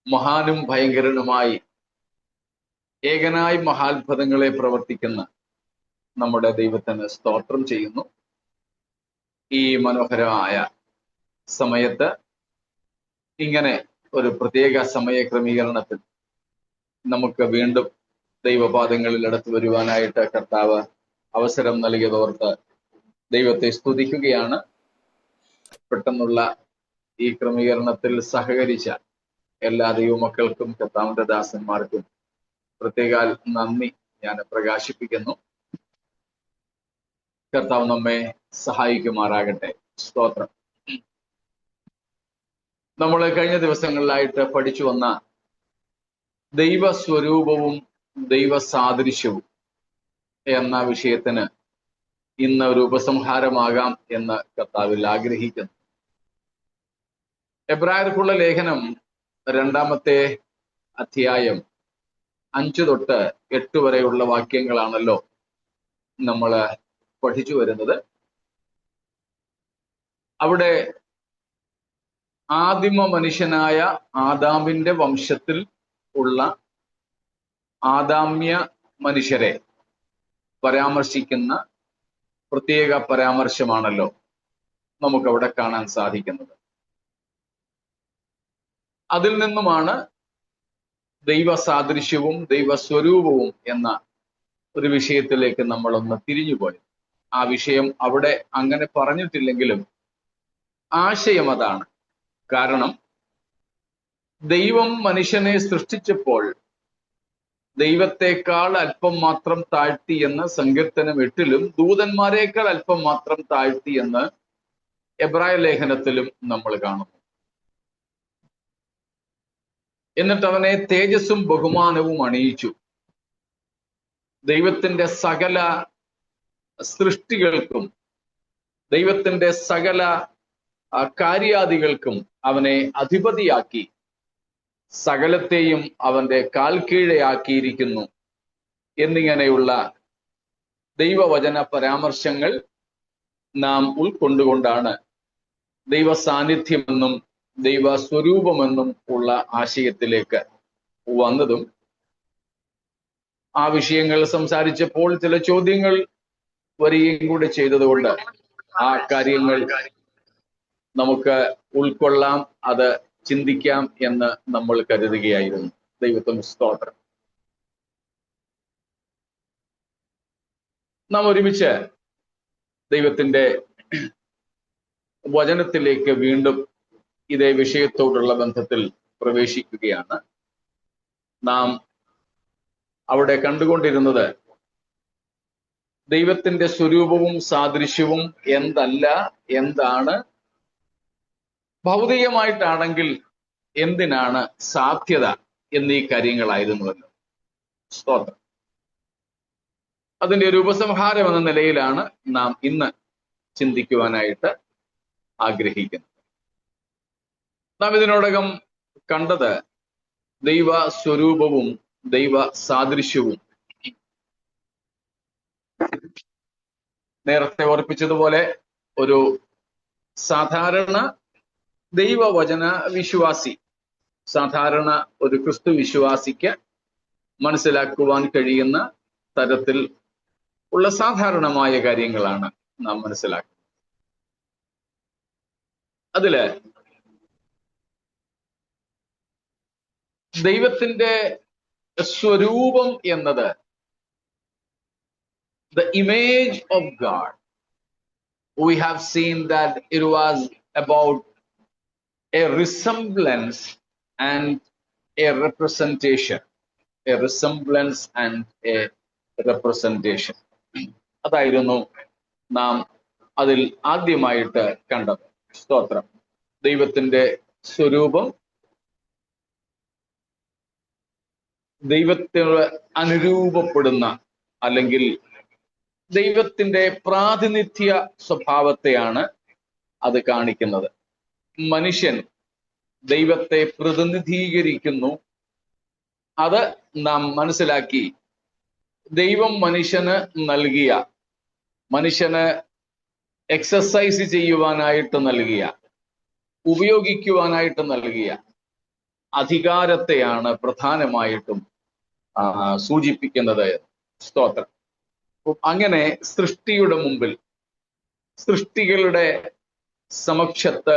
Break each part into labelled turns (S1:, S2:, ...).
S1: മഹാനും ഭയങ്കരനുമായി ഏകനായി മഹാത്ഭുതങ്ങളെ പ്രവർത്തിക്കുന്ന നമ്മുടെ ദൈവത്തിന് സ്തോത്രം ചെയ്യുന്നു. ഈ മനോഹരമായ സമയത്ത് ഇങ്ങനെ ഒരു പ്രത്യേക സമയ ക്രമീകരണത്തിൽ നമുക്ക് വീണ്ടും ദൈവപാദങ്ങളിൽ അടുത്ത് വരുവാനായിട്ട് കർത്താവ് അവസരം നൽകിയതോർത്ത് ദൈവത്തെ സ്തുതിക്കുകയാണ്. പെട്ടെന്നുള്ള ഈ ക്രമീകരണത്തിൽ സഹകരിച്ച എല്ലാ ദൈവമക്കൾക്കും കർത്താവിന്റെ ദാസന്മാർക്കും പ്രത്യേക നന്ദി ഞാൻ പ്രകാശിപ്പിക്കുന്നു. കർത്താവ് നമ്മെ സഹായിക്കുമാറാകട്ടെ. സ്തോത്രം. നമ്മൾ കഴിഞ്ഞ ദിവസങ്ങളിലായിട്ട് പഠിച്ചു വന്ന ദൈവസ്വരൂപവും ദൈവസാദൃശ്യവും എന്ന വിഷയത്തിന് ഇന്ന് ഒരു ഉപസംഹാരമാകാം എന്ന് കർത്താവിൽ ആഗ്രഹിക്കുന്നു. എബ്രായർക്കുള്ള ലേഖനം 2-ാമത്തെ അധ്യായം 5 തൊട്ട് 8 വരെയുള്ള വാക്യങ്ങളാണല്ലോ നമ്മൾ പഠിച്ചു വരുന്നത്. അവിടെ ആദിമ മനുഷ്യനായ ആദാമിന്റെ വംശത്തിൽ ഉള്ള ആദാമ്യ മനുഷ്യരെ പരാമർശിക്കുന്ന പ്രത്യേക പരാമർശമാണല്ലോ നമുക്കവിടെ കാണാൻ സാധിക്കുന്നത്. അതിൽ നിന്നുമാണ് ദൈവസാദൃശ്യവും ദൈവസ്വരൂപവും എന്ന ഒരു വിഷയത്തിലേക്ക് നമ്മളൊന്ന് തിരിഞ്ഞുപോയത്. ആ വിഷയം അവിടെ അങ്ങനെ പറഞ്ഞിട്ടില്ലെങ്കിലും ആശയം അതാണ്. കാരണം ദൈവം മനുഷ്യനെ സൃഷ്ടിച്ചപ്പോൾ ദൈവത്തെക്കാൾ അല്പം മാത്രം താഴ്ത്തി എന്ന് സങ്കീർത്തനം 8-ലും ദൂതന്മാരെക്കാൾ അല്പം മാത്രം താഴ്ത്തി എന്ന് എബ്രായ ലേഖനത്തിലും നമ്മൾ കാണുന്നു. എന്നിട്ട് അവനെ തേജസ്സും ബഹുമാനവും അണിയിച്ചു. ദൈവത്തിന്റെ സകല സൃഷ്ടികൾക്കും ദൈവത്തിന്റെ സകല കാര്യാദികൾക്കും അവനെ അധിപതിയാക്കി സകലത്തെയും അവന്റെ കാൽ കീഴെയാക്കിയിരിക്കുന്നു എന്നിങ്ങനെയുള്ള ദൈവവചന പരാമർശങ്ങൾ നാം ഉൾക്കൊണ്ടുകൊണ്ടാണ് ദൈവ സാന്നിധ്യമെന്നും ദൈവ സ്വരൂപമെന്നും ഉള്ള ആശയത്തിലേക്ക് വന്നതും. ആ വിഷയങ്ങൾ സംസാരിച്ചപ്പോൾ ചില ചോദ്യങ്ങൾ വരികയും കൂടെ ചെയ്തതുകൊണ്ട് ആ കാര്യങ്ങൾ നമുക്ക് ഉൾക്കൊള്ളാം, അത് ചിന്തിക്കാം എന്ന് നമ്മൾ കരുതുകയായിരുന്നു. ദൈവത്തിന് സ്തോത്രം. നാം ഒരുമിച്ച് ദൈവത്തിന്റെ വചനത്തിലേക്ക് വീണ്ടും ഇതേ വിഷയത്തോടുള്ള ബന്ധത്തിൽ പ്രവേശിക്കുകയാണ്. നാം അവിടെ കണ്ടുകൊണ്ടിരുന്നത് ദൈവത്തിന്റെ സ്വരൂപവും സാദൃശ്യവും എന്തല്ല, എന്താണ്, ഭൗതികമായിട്ടാണെങ്കിൽ എന്തിനാണ് സാധ്യത എന്നീ കാര്യങ്ങളായിരുന്നുവല്ലോ. സ്തോത്രം. അതിന്റെ ഒരു ഉപസംഹാരം എന്ന നിലയിലാണ് നാം ഇന്ന് ചിന്തിക്കുവാനായിട്ട് ആഗ്രഹിക്കുന്നത്. നാം ഇതിനോടകം കണ്ടത് ദൈവ സ്വരൂപവും ദൈവ സാദൃശ്യവും. നേരത്തെ ഓർപ്പിച്ചതുപോലെ ഒരു സാധാരണ ദൈവവചന വിശ്വാസി, സാധാരണ ഒരു ക്രിസ്തു വിശ്വാസിക്ക് മനസ്സിലാക്കുവാൻ കഴിയുന്ന തരത്തിൽ ഉള്ള സാധാരണമായ കാര്യങ്ങളാണ് നാം മനസ്സിലാക്കുന്നത്. അതില് ദൈവത്തിന്റെ സ്വരൂപം എന്നത് the image of God. We have seen that it was about a resemblance and a representation. A resemblance and a representation. അതായിരുന്നു നാം അതിൽ ആദ്യമായിട്ട് കണ്ടത്. സ്തോത്രം. ദൈവത്തിന്റെ സ്വരൂപം ദൈവത്തിന് അനുരൂപപ്പെടുന്ന അല്ലെങ്കിൽ ദൈവത്തിന്റെ പ്രാതിനിധ്യ സ്വഭാവത്തെയാണ് അത് കാണിക്കുന്നത്. മനുഷ്യൻ ദൈവത്തെ പ്രതിനിധീകരിക്കുന്നു. അത് നാം മനസ്സിലാക്കി. ദൈവം മനുഷ്യന് നൽകിയ, മനുഷ്യന് എക്സസൈസ് ചെയ്യുവാനായിട്ട് നൽകിയ, ഉപയോഗിക്കുവാനായിട്ട് നൽകിയ അധികാരത്തെയാണ് പ്രധാനമായിട്ടും സൂചിപ്പിക്കുന്നത്. സ്തോത്രം. അങ്ങനെ സൃഷ്ടിയുടെ മുമ്പിൽ, സൃഷ്ടികളുടെ സമക്ഷത്ത്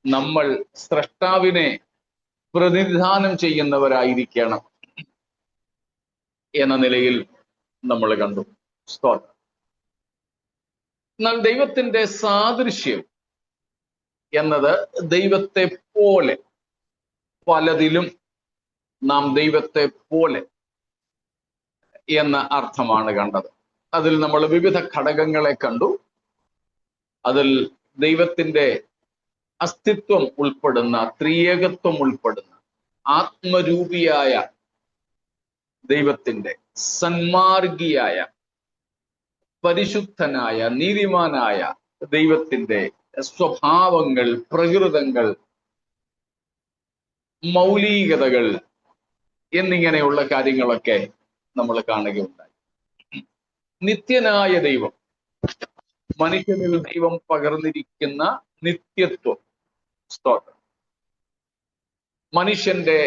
S1: നമ്മൾ സ്രഷ്ടാവിനെ പ്രതിനിധാനം ചെയ്യുന്നവരായിരിക്കണം എന്ന നിലയിൽ നമ്മൾ കണ്ടു. സ്തോത്രം. എന്നാൽ ദൈവത്തിന്റെ സാദൃശ്യം എന്നത് ദൈവത്തെ പോലെ, പലതിലും നാം ദൈവത്തെ പോലെ എന്ന അർത്ഥമാണ് കണ്ടത്. അതിൽ നമ്മൾ വിവിധ ഘടകങ്ങളെ കണ്ടു. അതിൽ ദൈവത്തിന്റെ അസ്തിത്വം ഉൾപ്പെടുന്ന, ത്രിയേകത്വം ഉൾപ്പെടുന്ന, ആത്മരൂപിയായ ദൈവത്തിന്റെ, സന്മാർഗിയായ, പരിശുദ്ധനായ, നീതിമാനായ ദൈവത്തിന്റെ സ്വഭാവങ്ങൾ, പ്രകൃതങ്ങൾ, മൗലികതകൾ എന്നിങ്ങനെയുള്ള കാര്യങ്ങളൊക്കെ നമ്മൾ കാണുകയുണ്ടായി. നിത്യനായ ദൈവം, മനുഷ്യനിൽ ദൈവം പകർന്നിരിക്കുന്ന നിത്യത്വം, സ്തോത്രം. മനുഷ്യന്റെ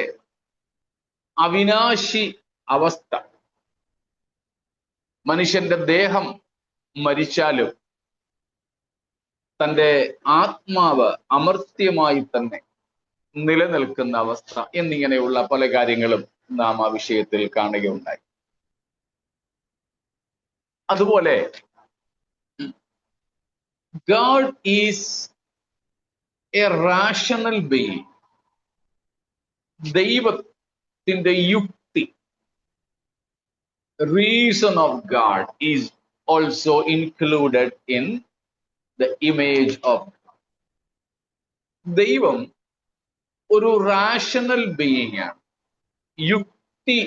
S1: അവിനാശി അവസ്ഥ, മനുഷ്യന്റെ ദേഹം മരിച്ചാലും തൻ്റെ ആത്മാവ് അമർത്യമായി തന്നെ നിലനിൽക്കുന്ന അവസ്ഥ എന്നിങ്ങനെയുള്ള പല കാര്യങ്ങളും നാം ആ വിഷയത്തിൽ കാണുകയുണ്ടായി. അതുപോലെ God is a rational being. ദൈവത്തിന്റെ യുക്തി, reason of God is also included in the image of God. ദൈവം ഒരു റാഷണൽ ബീയിങ് ആണ്. യുക്തി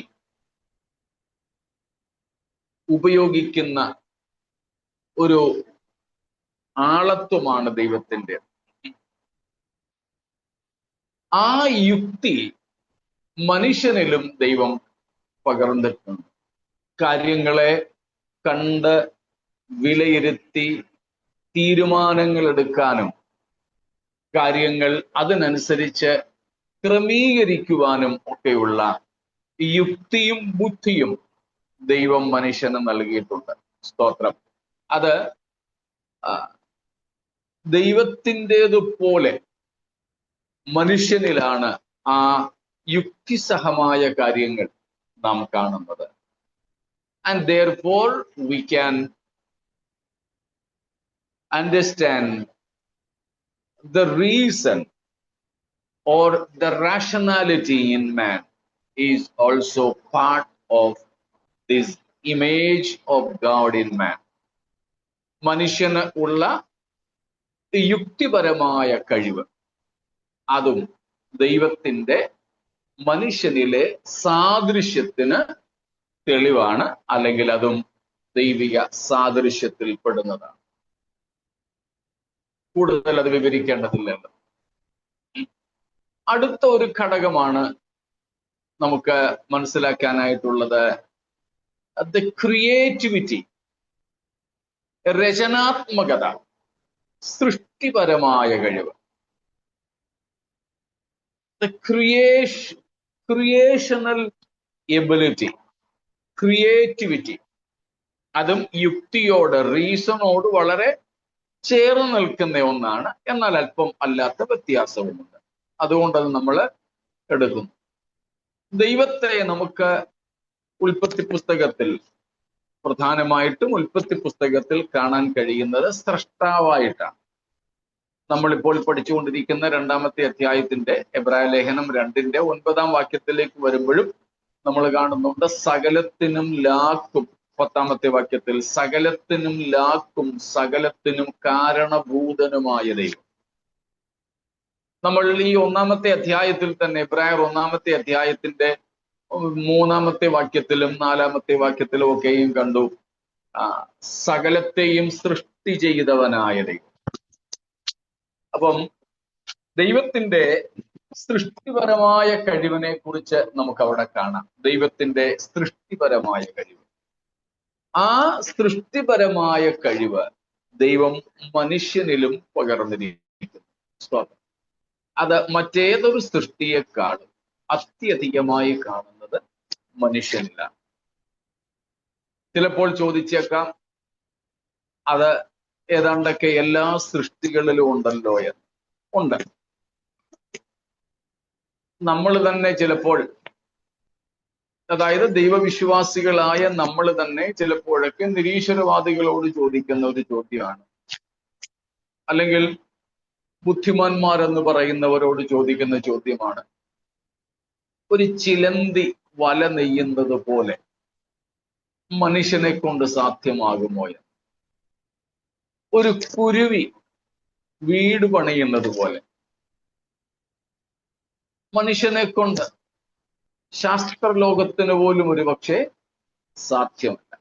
S1: ഉപയോഗിക്കുന്ന ഒരു ആളത്വമാണ് ദൈവത്തിന്റെ. ആ യുക്തി മനുഷ്യനിലും ദൈവം പകർന്നിട്ടുണ്ട്. കാര്യങ്ങളെ കണ്ട് വിലയിരുത്തി തീരുമാനങ്ങൾ എടുക്കാനും കാര്യങ്ങൾ അതിനനുസരിച്ച് ക്രമീകരിക്കുവാനും ഒക്കെയുള്ള യുക്തിയും ബുദ്ധിയും ദൈവം മനുഷ്യന് നൽകിയിട്ടുണ്ട്. സ്തോത്രം. അത് ദൈവത്തിൻ്റെതുപോലെ മനുഷ്യനിലാണ് ആ യുക്തിസഹമായ കാര്യങ്ങൾ നാം കാണുന്നത്. And therefore we can understand the reason or the rationality in man is also part of this image of God in man. മനുഷ്യന് ഉള്ള യുക്തിപരമായ കഴിവ്, അതും ദൈവത്തിന്റെ മനുഷ്യനിലെ സാദൃശ്യത്തിന് തെളിവാണ്, അല്ലെങ്കിൽ അതും ദൈവിക സാദൃശ്യത്തിൽ പെടുന്നതാണ്. കൂടുതൽ അത് വിവരിക്കേണ്ടതില്ലല്ലോ. അടുത്ത ഒരു ഘടകമാണ് നമുക്ക് മനസ്സിലാക്കാനായിട്ടുള്ളത്, the creativity, രചനാത്മകത, സൃഷ്ടിപരമായ കഴിവ്. The creational ability, ക്രിയേറ്റിവിറ്റി, അതും യുക്തിയോട്, റീസണോട് വളരെ ചേർന്ന് നിൽക്കുന്ന ഒന്നാണ്. എന്നാൽ അല്പം അല്ലാത്ത വ്യത്യാസവുമുണ്ട്. അതുകൊണ്ടത് നമ്മൾ എടുക്കുന്നു. ദൈവത്തെ നമുക്ക് ഉൽപ്പത്തി പുസ്തകത്തിൽ, പ്രധാനമായിട്ടും ഉൽപ്പത്തി പുസ്തകത്തിൽ കാണാൻ കഴിയുന്നത് സ്രഷ്ടാവായിട്ടാണ്. നമ്മളിപ്പോൾ പഠിച്ചുകൊണ്ടിരിക്കുന്ന 2-ാമത്തെ അധ്യായത്തിന്റെ എബ്രായ ലേഖനം 2-ന്റെ 9-ാം വരുമ്പോഴും നമ്മൾ കാണുന്നുണ്ട് സകലത്തിനും ലാക്കും. 10-ാമത്തെ വാക്യത്തിൽ സകലത്തിനും ലാക്കും സകലത്തിനും കാരണഭൂതനുമായ ദൈവം. നമ്മൾ ഈ 1-ാമത്തെ അധ്യായത്തിൽ തന്നെ, എബ്രായർ 1-ാമത്തെ അധ്യായത്തിന്റെ 3-ാമത്തെ വാക്യത്തിലും 4-ാമത്തെ വാക്യത്തിലും ഒക്കെയും കണ്ടു സകലത്തെയും സൃഷ്ടി ചെയ്തവനായ ദൈവം. അപ്പം ദൈവത്തിന്റെ സൃഷ്ടിപരമായ കഴിവിനെ കുറിച്ച് നമുക്ക് അവിടെ കാണാം. ദൈവത്തിന്റെ സൃഷ്ടിപരമായ കഴിവ്, ആ സൃഷ്ടിപരമായ കഴിവ് ദൈവം മനുഷ്യനിലും പകർന്നിരിക്കുന്നു. അത് മറ്റേതൊരു സൃഷ്ടിയെക്കാളും അത്യധികമായി കാണുന്നത് മനുഷ്യനിലാണ്. ചിലപ്പോൾ ചോദിച്ചേക്കാം, അത് ഏതാണ്ടൊക്കെ എല്ലാ സൃഷ്ടികളിലും ഉണ്ടല്ലോ എന്ന്. ഉണ്ട്. നമ്മൾ തന്നെ ചിലപ്പോൾ, അതായത് ദൈവവിശ്വാസികളായ നമ്മൾ തന്നെ ചിലപ്പോഴൊക്കെ നിരീശ്വരവാദികളോട് ചോദിക്കുന്ന ഒരു ചോദ്യമാണ്, അല്ലെങ്കിൽ ബുദ്ധിമാന്മാരെന്ന് പറയുന്നവരോട് ചോദിക്കുന്ന ചോദ്യമാണ്, ഒരു ചിലന്തി വല നെയ്യുന്നത് പോലെ മനുഷ്യനെ കൊണ്ട് സാധ്യമാകുമോ എന്ന്. ഒരു കുരുവി വീട് പണിയുന്നത് പോലെ മനുഷ്യനെ കൊണ്ട് ശാസ്ത്രലോകത്തിന് പോലും ഒരു പക്ഷേ സാധ്യമല്ല.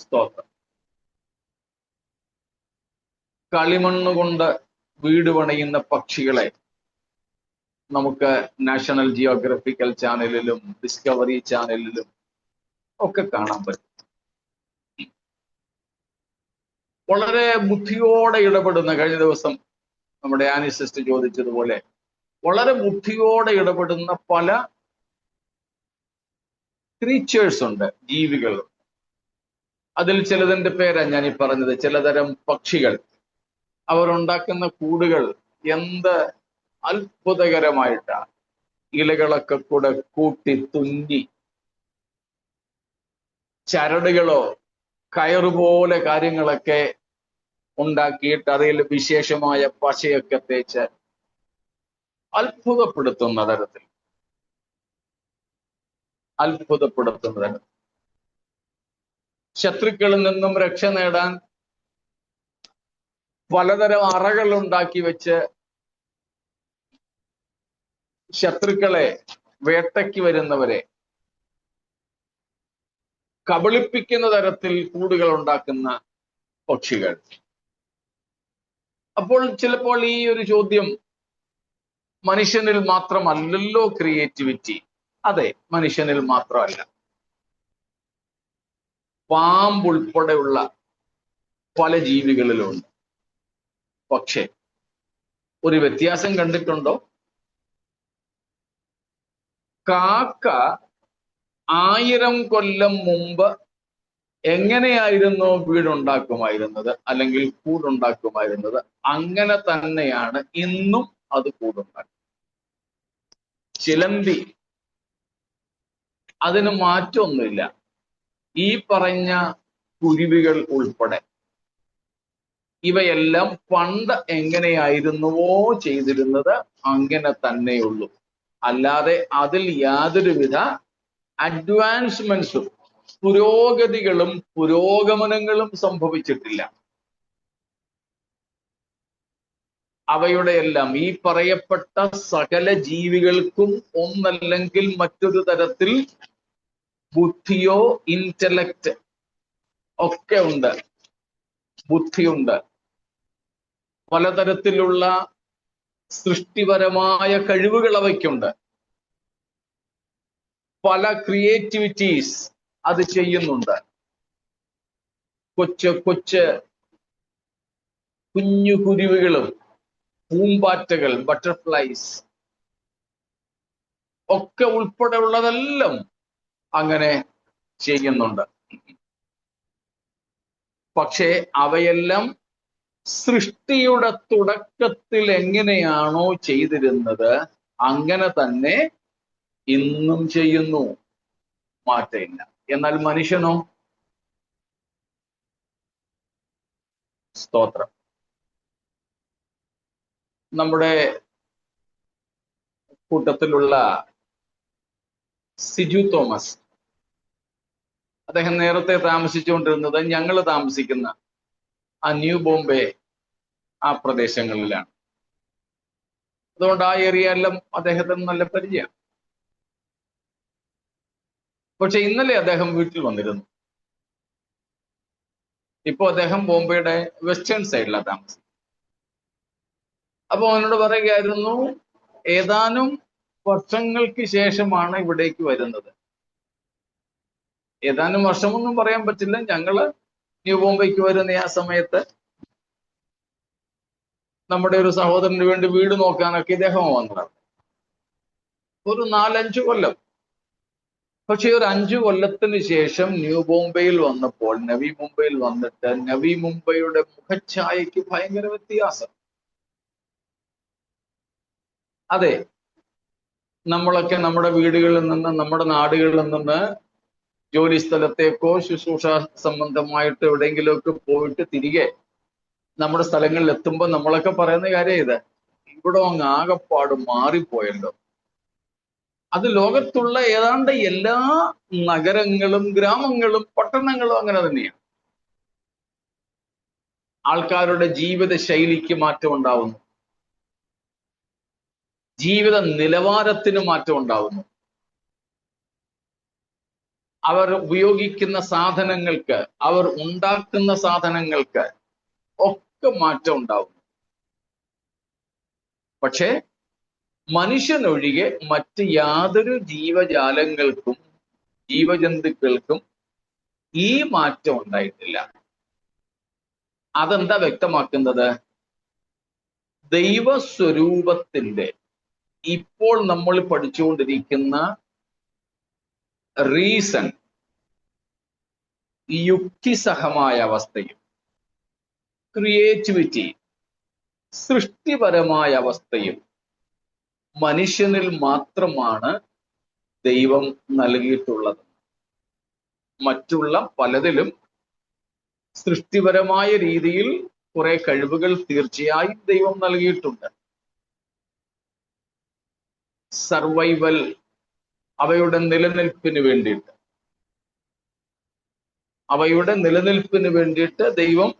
S1: സ്തോത്രം. കളിമണ്ണുകൊണ്ട് വീട് പണിയുന്ന പക്ഷികളെ നമുക്ക് നാഷണൽ ജിയോഗ്രഫിക്കൽ ചാനലിലും ഡിസ്കവറി ചാനലിലും ഒക്കെ കാണാൻ പറ്റും. വളരെ ബുദ്ധിയോടെ ഇടപെടുന്ന, കഴിഞ്ഞ ദിവസം നമ്മുടെ ആനിസിസ്റ്റ് ചോദിച്ചതുപോലെ വളരെ ബുദ്ധിയോടെ ഇടപെടുന്ന പല ക്രീച്ചേഴ്സ് ഉണ്ട്, ജീവികളുണ്ട്. അതിൽ ചിലതിന്റെ പേരാണ് ഞാൻ ഈ പറഞ്ഞത്. ചിലതരം പക്ഷികൾ, അവരുണ്ടാക്കുന്ന കൂടുകൾ എന്ത് അത്ഭുതകരമായിട്ടാണ്. ഇലകളൊക്കെ കൂടെ കൂട്ടി തുന്നി ചരടുകളോ കയറുപോലെ കാര്യങ്ങളൊക്കെ ഉണ്ടാക്കിയിട്ട് അതിൽ വിശേഷമായ പശയൊക്കെ തേച്ച് അത്ഭുതപ്പെടുത്തുന്ന തരത്തിൽ ശത്രുക്കളിൽ നിന്നും രക്ഷ നേടാൻ പലതരം അറകൾ ഉണ്ടാക്കി വെച്ച് ശത്രുക്കളെ, വേട്ടയ്ക്ക് വരുന്നവരെ കബളിപ്പിക്കുന്ന തരത്തിൽ കൂടുകൾ ഉണ്ടാക്കുന്ന പക്ഷികൾ. അപ്പോൾ ചിലപ്പോൾ ഈ ഒരു ചോദ്യം, മനുഷ്യനിൽ മാത്രമല്ലല്ലോ ക്രിയേറ്റിവിറ്റി. അതെ, മനുഷ്യനിൽ മാത്രമല്ല, പാമ്പുൾപ്പെടെയുള്ള പല ജീവികളിലുണ്ട്. പക്ഷേ ഒരു വ്യത്യാസം കണ്ടിട്ടുണ്ടോ? കാക്ക 1000 കൊല്ലം മുമ്പ് എങ്ങനെയായിരുന്നു വീടുണ്ടാക്കുമായിരുന്നത്, അല്ലെങ്കിൽ കൂടുണ്ടാക്കുമായിരുന്നത്, അങ്ങനെ തന്നെയാണ് ഇന്നും അത് കൂടുണ്ടാക്കും. ചിലന്തി, അതിന് മാറ്റമൊന്നുമില്ല. ഈ പറഞ്ഞ കുരുവികൾ ഉൾപ്പെടെ ഇവയെല്ലാം പണ്ട് എങ്ങനെയായിരുന്നുവോ ചെയ്തിരുന്നത് അങ്ങനെ തന്നെയുള്ളൂ. അല്ലാതെ അതിൽ യാതൊരുവിധ അഡ്വാൻസ്മെന്റ്സും പുരോഗതികളും പുരോഗമനങ്ങളും സംഭവിച്ചിട്ടില്ല. അവയുടെ എല്ലാം, ഈ പറയപ്പെട്ട സകല ജീവികൾക്കും ഒന്നല്ലെങ്കിൽ മറ്റൊരു തരത്തിൽ ബുദ്ധിയോ ഇന്റലക്റ്റ് ഒക്കെ ഉണ്ട്, ബുദ്ധിയുണ്ട്. പലതരത്തിലുള്ള സൃഷ്ടിപരമായ കഴിവുകൾ അവയ്ക്കുണ്ട്. പല ക്രിയേറ്റിവിറ്റീസ് അത് ചെയ്യുന്നുണ്ട്. കൊച്ചു കുഞ്ഞു കുരുവികളും പൂമ്പാറ്റകൾ, ബട്ടർഫ്ലൈസ് ഒക്കെ ഉൾപ്പെടെയുള്ളതെല്ലാം അങ്ങനെ ചെയ്യുന്നുണ്ട്. പക്ഷേ അവയെല്ലാം സൃഷ്ടിയുടെ തുടക്കത്തിൽ എങ്ങനെയാണോ ചെയ്തിരുന്നത് അങ്ങനെ തന്നെ ഇന്നും ചെയ്യുന്നു, മാറ്റമില്ല. എന്നാൽ മനുഷ്യനോ? സ്തോത്രം. നമ്മുടെ കൂട്ടത്തിലുള്ള സിജു തോമസ്, അദ്ദേഹം നേരത്തെ താമസിച്ചുകൊണ്ടിരുന്നത് ഞങ്ങൾ താമസിക്കുന്ന ആ ന്യൂ ബോംബെ ആ പ്രദേശങ്ങളിലാണ്. അതുകൊണ്ട് ആ ഏരിയ എല്ലാം അദ്ദേഹത്തിന് നല്ല പരിചയമാണ്. പക്ഷെ ഇന്നലെ അദ്ദേഹം വീട്ടിൽ വന്നിരുന്നു. ഇപ്പൊ അദ്ദേഹം ബോംബെയുടെ വെസ്റ്റേൺ സൈഡിലാണ് താമസിക്കുന്നത്. അപ്പൊ അവനോട് പറയുകയായിരുന്നു, ഏതാനും വർഷങ്ങൾക്ക് ശേഷമാണ് ഇവിടേക്ക് വരുന്നത്. ഏതാനും വർഷമൊന്നും പറയാൻ പറ്റില്ല. ഞങ്ങള് ന്യൂ ബോംബെക്ക് വരുന്ന ആ സമയത്ത് നമ്മുടെ ഒരു സഹോദരന് വേണ്ടി വീട് നോക്കാനൊക്കെ ഇദ്ദേഹം വന്നതാണ്. ഒരു 4-5 കൊല്ലം. പക്ഷെ ഒരു 5 കൊല്ലത്തിന് ശേഷം ന്യൂ ബോംബെയിൽ വന്നപ്പോൾ, നവി മുംബൈയിൽ വന്നിട്ട് നവി മുംബൈയുടെ മുഖഛായയ്ക്ക് ഭയങ്കര വ്യത്യാസം. അതെ, നമ്മളൊക്കെ നമ്മുടെ വീടുകളിൽ നിന്ന്, നമ്മുടെ നാടുകളിൽ നിന്ന് ജോലി സ്ഥലത്തേക്കോ ശുശ്രൂഷ സംബന്ധമായിട്ട് എവിടെയെങ്കിലുമൊക്കെ പോയിട്ട് തിരികെ നമ്മുടെ സ്ഥലങ്ങളിൽ എത്തുമ്പോൾ നമ്മളൊക്കെ പറയുന്ന കാര്യം ഇത്, ഇവിടെ അങ്ങ് ആകപ്പാട് മാറിപ്പോയല്ലോ. അത് ലോകത്തുള്ള ഏതാണ്ട് എല്ലാ നഗരങ്ങളും ഗ്രാമങ്ങളും പട്ടണങ്ങളും അങ്ങനെ തന്നെയാണ്. ആൾക്കാരുടെ ജീവിത ശൈലിക്ക് മാറ്റം ഉണ്ടാവുന്നു, ജീവിത നിലവാരത്തിന് മാറ്റം ഉണ്ടാവുന്നു, അവർ ഉപയോഗിക്കുന്ന സാധനങ്ങൾക്ക്, അവർ ഉണ്ടാക്കുന്ന സാധനങ്ങൾക്ക് ഒക്കെ മാറ്റം ഉണ്ടാവുന്നു. പക്ഷേ മനുഷ്യനൊഴികെ മറ്റ് യാതൊരു ജീവജാലങ്ങൾക്കും ജീവജന്തുക്കൾക്കും ഈ മാറ്റം ഉണ്ടായിട്ടില്ല. അതെന്താ വ്യക്തമാക്കുന്നത്? ദൈവസ്വരൂപത്തിന്റെ ഇപ്പോൾ നമ്മൾ പഠിച്ചുകൊണ്ടിരിക്കുന്ന റീസൺ, യുക്തിസഹമായ അവസ്ഥയും ക്രിയേറ്റിവിറ്റി, സൃഷ്ടിപരമായ അവസ്ഥയും മനുഷ്യനിൽ മാത്രമാണ് ദൈവം നൽകിയിട്ടുള്ളത്. മറ്റുള്ള പലതിലും സൃഷ്ടിപരമായ രീതിയിൽ കുറെ കഴിവുകൾ തീർച്ചയായും ദൈവം നൽകിയിട്ടുണ്ട്. സർവൈവൽ, അവയുടെ നിലനിൽപ്പിന് വേണ്ടിയിട്ട് ദൈവം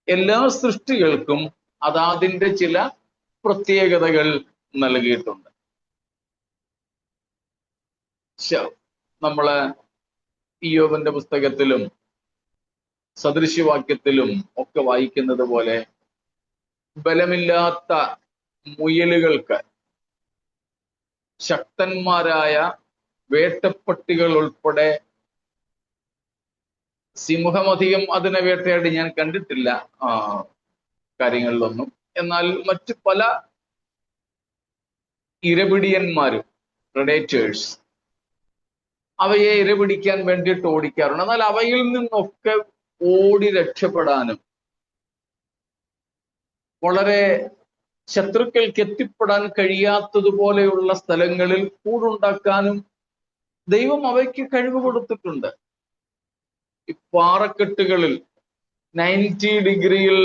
S1: എല്ലാ സൃഷ്ടികൾക്കും അതാതിന്റെ ചില പ്രത്യേകതകൾ നൽകിയിട്ടുണ്ട്. നമ്മള് ഇയ്യോബിന്റെ പുസ്തകത്തിലും സദൃശ്യവാക്യത്തിലും ഒക്കെ വായിക്കുന്നത് പോലെ, ബലമില്ലാത്ത മുയലുകൾക്ക് ശക്തന്മാരായ വേട്ടപ്പട്ടികൾ ഉൾപ്പെടെ, സിംഹമധികം അതിനെ വേട്ടയാടി ഞാൻ കണ്ടിട്ടില്ല കാര്യങ്ങളിലൊന്നും, എന്നാൽ മറ്റു പല ഇരപിടിയന്മാരും, പ്രഡേറ്റേഴ്സ്, അവയെ ഇരപിടിക്കാൻ വേണ്ടിയിട്ട് ഓടിക്കാറുണ്ട്. എന്നാൽ അവയിൽ നിന്നൊക്കെ ഓടി രക്ഷപ്പെടാനും വളരെ ശത്രുക്കൾക്ക് എത്തിപ്പെടാൻ കഴിയാത്തതുപോലെയുള്ള സ്ഥലങ്ങളിൽ കൂടുണ്ടാക്കാനും ദൈവം അവയ്ക്ക് കഴിവ് കൊടുത്തിട്ടുണ്ട്. ഈ പാറക്കെട്ടുകളിൽ 90 ഡിഗ്രിയിൽ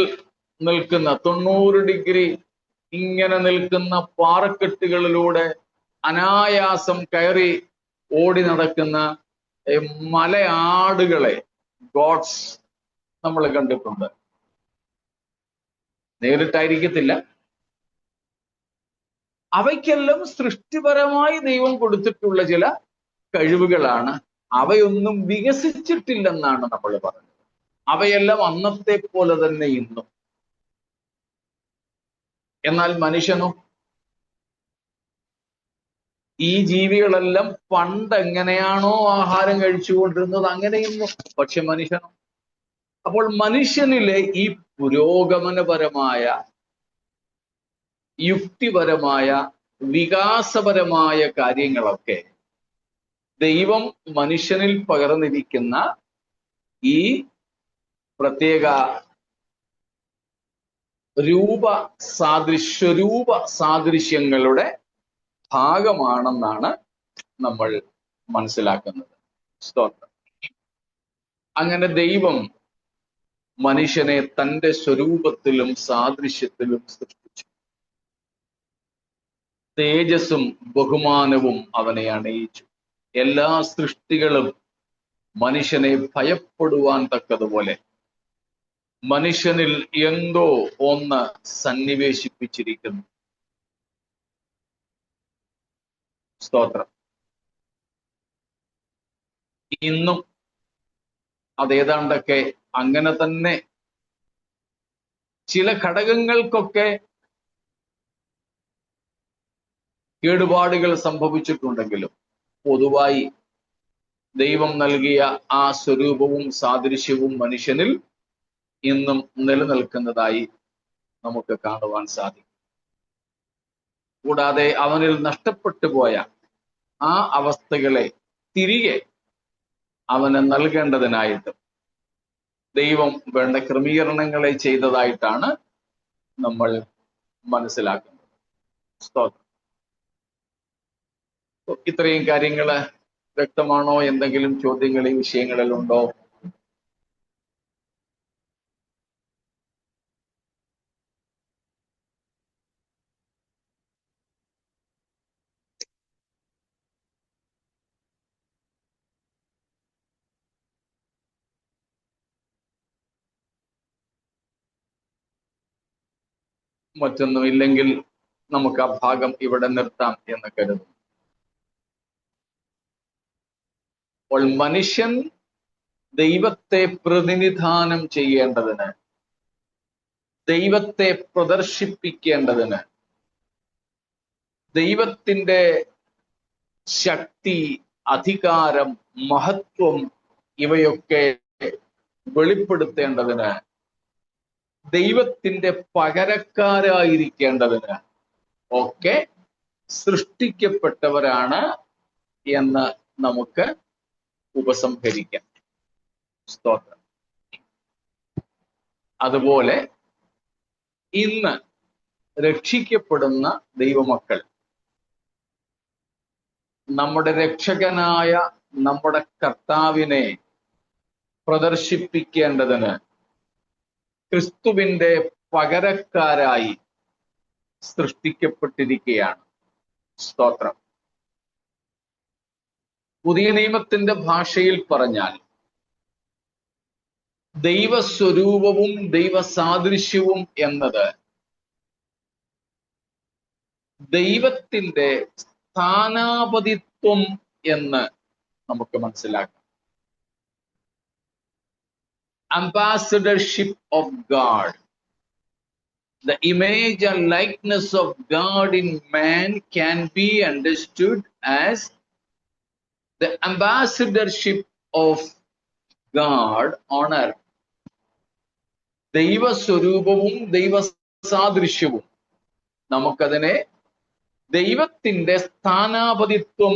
S1: നിൽക്കുന്ന, 90 ഡിഗ്രി ഇങ്ങനെ നിൽക്കുന്ന പാറക്കെട്ടുകളിലൂടെ അനായാസം കയറി ഓടി നടക്കുന്ന മലയാടുകളെ, ഗോഡ്സ്, നമ്മൾ കണ്ടിട്ടുണ്ട്. നേരിട്ടായിരിക്കത്തില്ല. അവയ്ക്കെല്ലാം സൃഷ്ടിപരമായി ദൈവം കൊടുത്തിട്ടുള്ള ചില കഴിവുകളാണ്. അവയൊന്നും വികസിച്ചിട്ടില്ലെന്നാണ് നമ്മൾ പറഞ്ഞത്. അവയെല്ലാം അന്നത്തെ പോലെ തന്നെ ഇന്നും. എന്നാൽ മനുഷ്യനോ? ഈ ജീവികളെല്ലാം പണ്ട് എങ്ങനെയാണോ ആഹാരം കഴിച്ചുകൊണ്ടിരുന്നത് അങ്ങനെയൊന്നും. പക്ഷെ മനുഷ്യനോ? അപ്പോൾ മനുഷ്യനിലെ ഈ പുരോഗമനപരമായ, യുക്തിപരമായ, വികാസപരമായ കാര്യങ്ങളൊക്കെ ദൈവം മനുഷ്യനിൽ പകർന്നിരിക്കുന്ന ഈ പ്രത്യേക സ്വരൂപ സാദൃശ്യങ്ങളുടെ ഭാഗമാണെന്നാണ് നമ്മൾ മനസ്സിലാക്കുന്നത്. സ്തോത്രം. അങ്ങനെ ദൈവം മനുഷ്യനെ തന്റെ സ്വരൂപത്തിലും സാദൃശ്യത്തിലും സൃഷ്ടിച്ചു. തേജസ്സും ബഹുമാനവും അവനെ അണിയിച്ചു. എല്ലാ സൃഷ്ടികളും മനുഷ്യനെ ഭയപ്പെടുവാൻ തക്കതുപോലെ മനുഷ്യനിൽ എന്തോ ഒന്ന് സന്നിവേശിപ്പിച്ചിരിക്കുന്നു. സ്തോത്രം. ഇന്നും അതേതാണ്ടൊക്കെ അങ്ങനെ തന്നെ ചില ഘടകങ്ങൾക്കൊക്കെ കേടുപാടുകൾ സംഭവിച്ചിട്ടുണ്ടെങ്കിലും പൊതുവായി ദൈവം നൽകിയ ആ സ്വരൂപവും സാദൃശ്യവും മനുഷ്യനിൽ ഇന്നും നിലനിൽക്കുന്നതായി നമുക്ക് കാണുവാൻ സാധിക്കും. കൂടാതെ അവനിൽ നഷ്ടപ്പെട്ടു പോയ ആ അവസ്ഥകളെ തിരികെ അവന് നൽകേണ്ടതിനായിട്ട് ദൈവം വേണ്ട ക്രമീകരണങ്ങളെ ചെയ്തതായിട്ടാണ് നമ്മൾ മനസ്സിലാക്കുന്നത്. സ്തോത്രം. ഇത്രയും കാര്യങ്ങള് വ്യക്തമാണോ? എന്തെങ്കിലും ചോദ്യങ്ങൾ ഈ വിഷയങ്ങളിൽ ഉണ്ടോ? മറ്റൊന്നും ഇല്ലെങ്കിൽ നമുക്ക് ആ ഭാഗം ഇവിടെ നിർത്താം എന്ന് കരുതുന്നു. അപ്പോൾ മനുഷ്യൻ ദൈവത്തെ പ്രതിനിധാനം ചെയ്യേണ്ടതിന്, ദൈവത്തെ പ്രദർശിപ്പിക്കേണ്ടതിന്, ദൈവത്തിന്റെ ശക്തി, അധികാരം, മഹത്വം ഇവയൊക്കെ വെളിപ്പെടുത്തേണ്ടതിന്, ദൈവത്തിന്റെ പകരക്കാരായിരിക്കേണ്ടതിന് ഒക്കെ സൃഷ്ടിക്കപ്പെട്ടവരാണ് എന്ന് നമുക്ക് ഉപസംഹരിക്കാം. സ്തോത്രം. അതുപോലെ ഇന്ന് രക്ഷിക്കപ്പെടുന്ന ദൈവമക്കൾ നമ്മുടെ രക്ഷകനായ നമ്മുടെ കർത്താവിനെ പ്രദർശിപ്പിക്കേണ്ടതിന് ക്രിസ്തുവിന്റെ പകരക്കാരായി സൃഷ്ടിക്കപ്പെട്ടിരിക്കുകയാണ്. സ്തോത്രം. പുതിയ നിയമത്തിന്റെ ഭാഷയിൽ പറഞ്ഞാൽ ദൈവസ്വരൂപവും ദൈവസാദൃശ്യവും എന്നത് ദൈവത്തിന്റെ സ്ഥാനാപതിത്വം എന്ന് നമുക്ക് മനസ്സിലാക്കാം. Ambassadorship of God. The image and likeness of God in man can be understood as the ambassadorship of God on earth. ദൈവസ്വരൂപവും ദൈവസാദൃശ്യവും നമുക്കതിനെ ദൈവത്തിന്റെ സ്ഥാനാപതിത്വം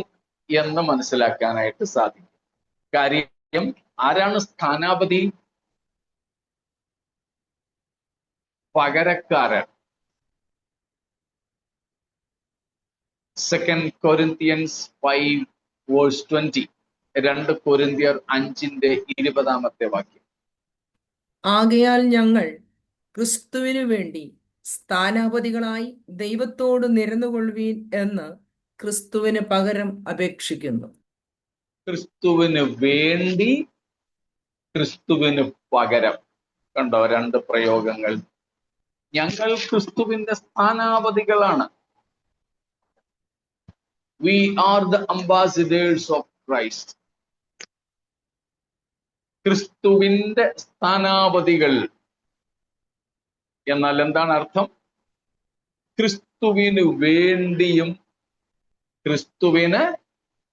S1: എന്ന് മനസ്സിലാക്കാനായിട്ട് സാധിക്കും. കാര്യം, ആരാണ് സ്ഥാനാപതി? പകരക്കാരൻ. 2 Corinthians 5:20. 2 കൊരിന്ത്യർ 5:20 വാക്യം.
S2: ആകയാൽ ഞങ്ങൾ ക്രിസ്തുവിനു വേണ്ടി സ്ഥാനാപതികളായി ദൈവത്തോട് നിരന്നുകൊള്ളുവീൻ എന്ന് ക്രിസ്തുവിന് പകരം അപേക്ഷിക്കുന്നു.
S1: ക്രിസ്തുവിന് വേണ്ടി, ക്രിസ്തുവിന് പകരം. കണ്ടോ, രണ്ട് പ്രയോഗങ്ങൾ. ഞങ്ങൾ ക്രിസ്തുവിന്റെ സ്ഥാനാപതികളാണ്. We are the ambassadors of Christ. ക്രിസ്തുവിന്റെ സ്ഥാനാപതികൾ എന്നാൽ എന്താണ് അർത്ഥം? ക്രിസ്തുവിന് വേണ്ടിയും ക്രിസ്തുവിന്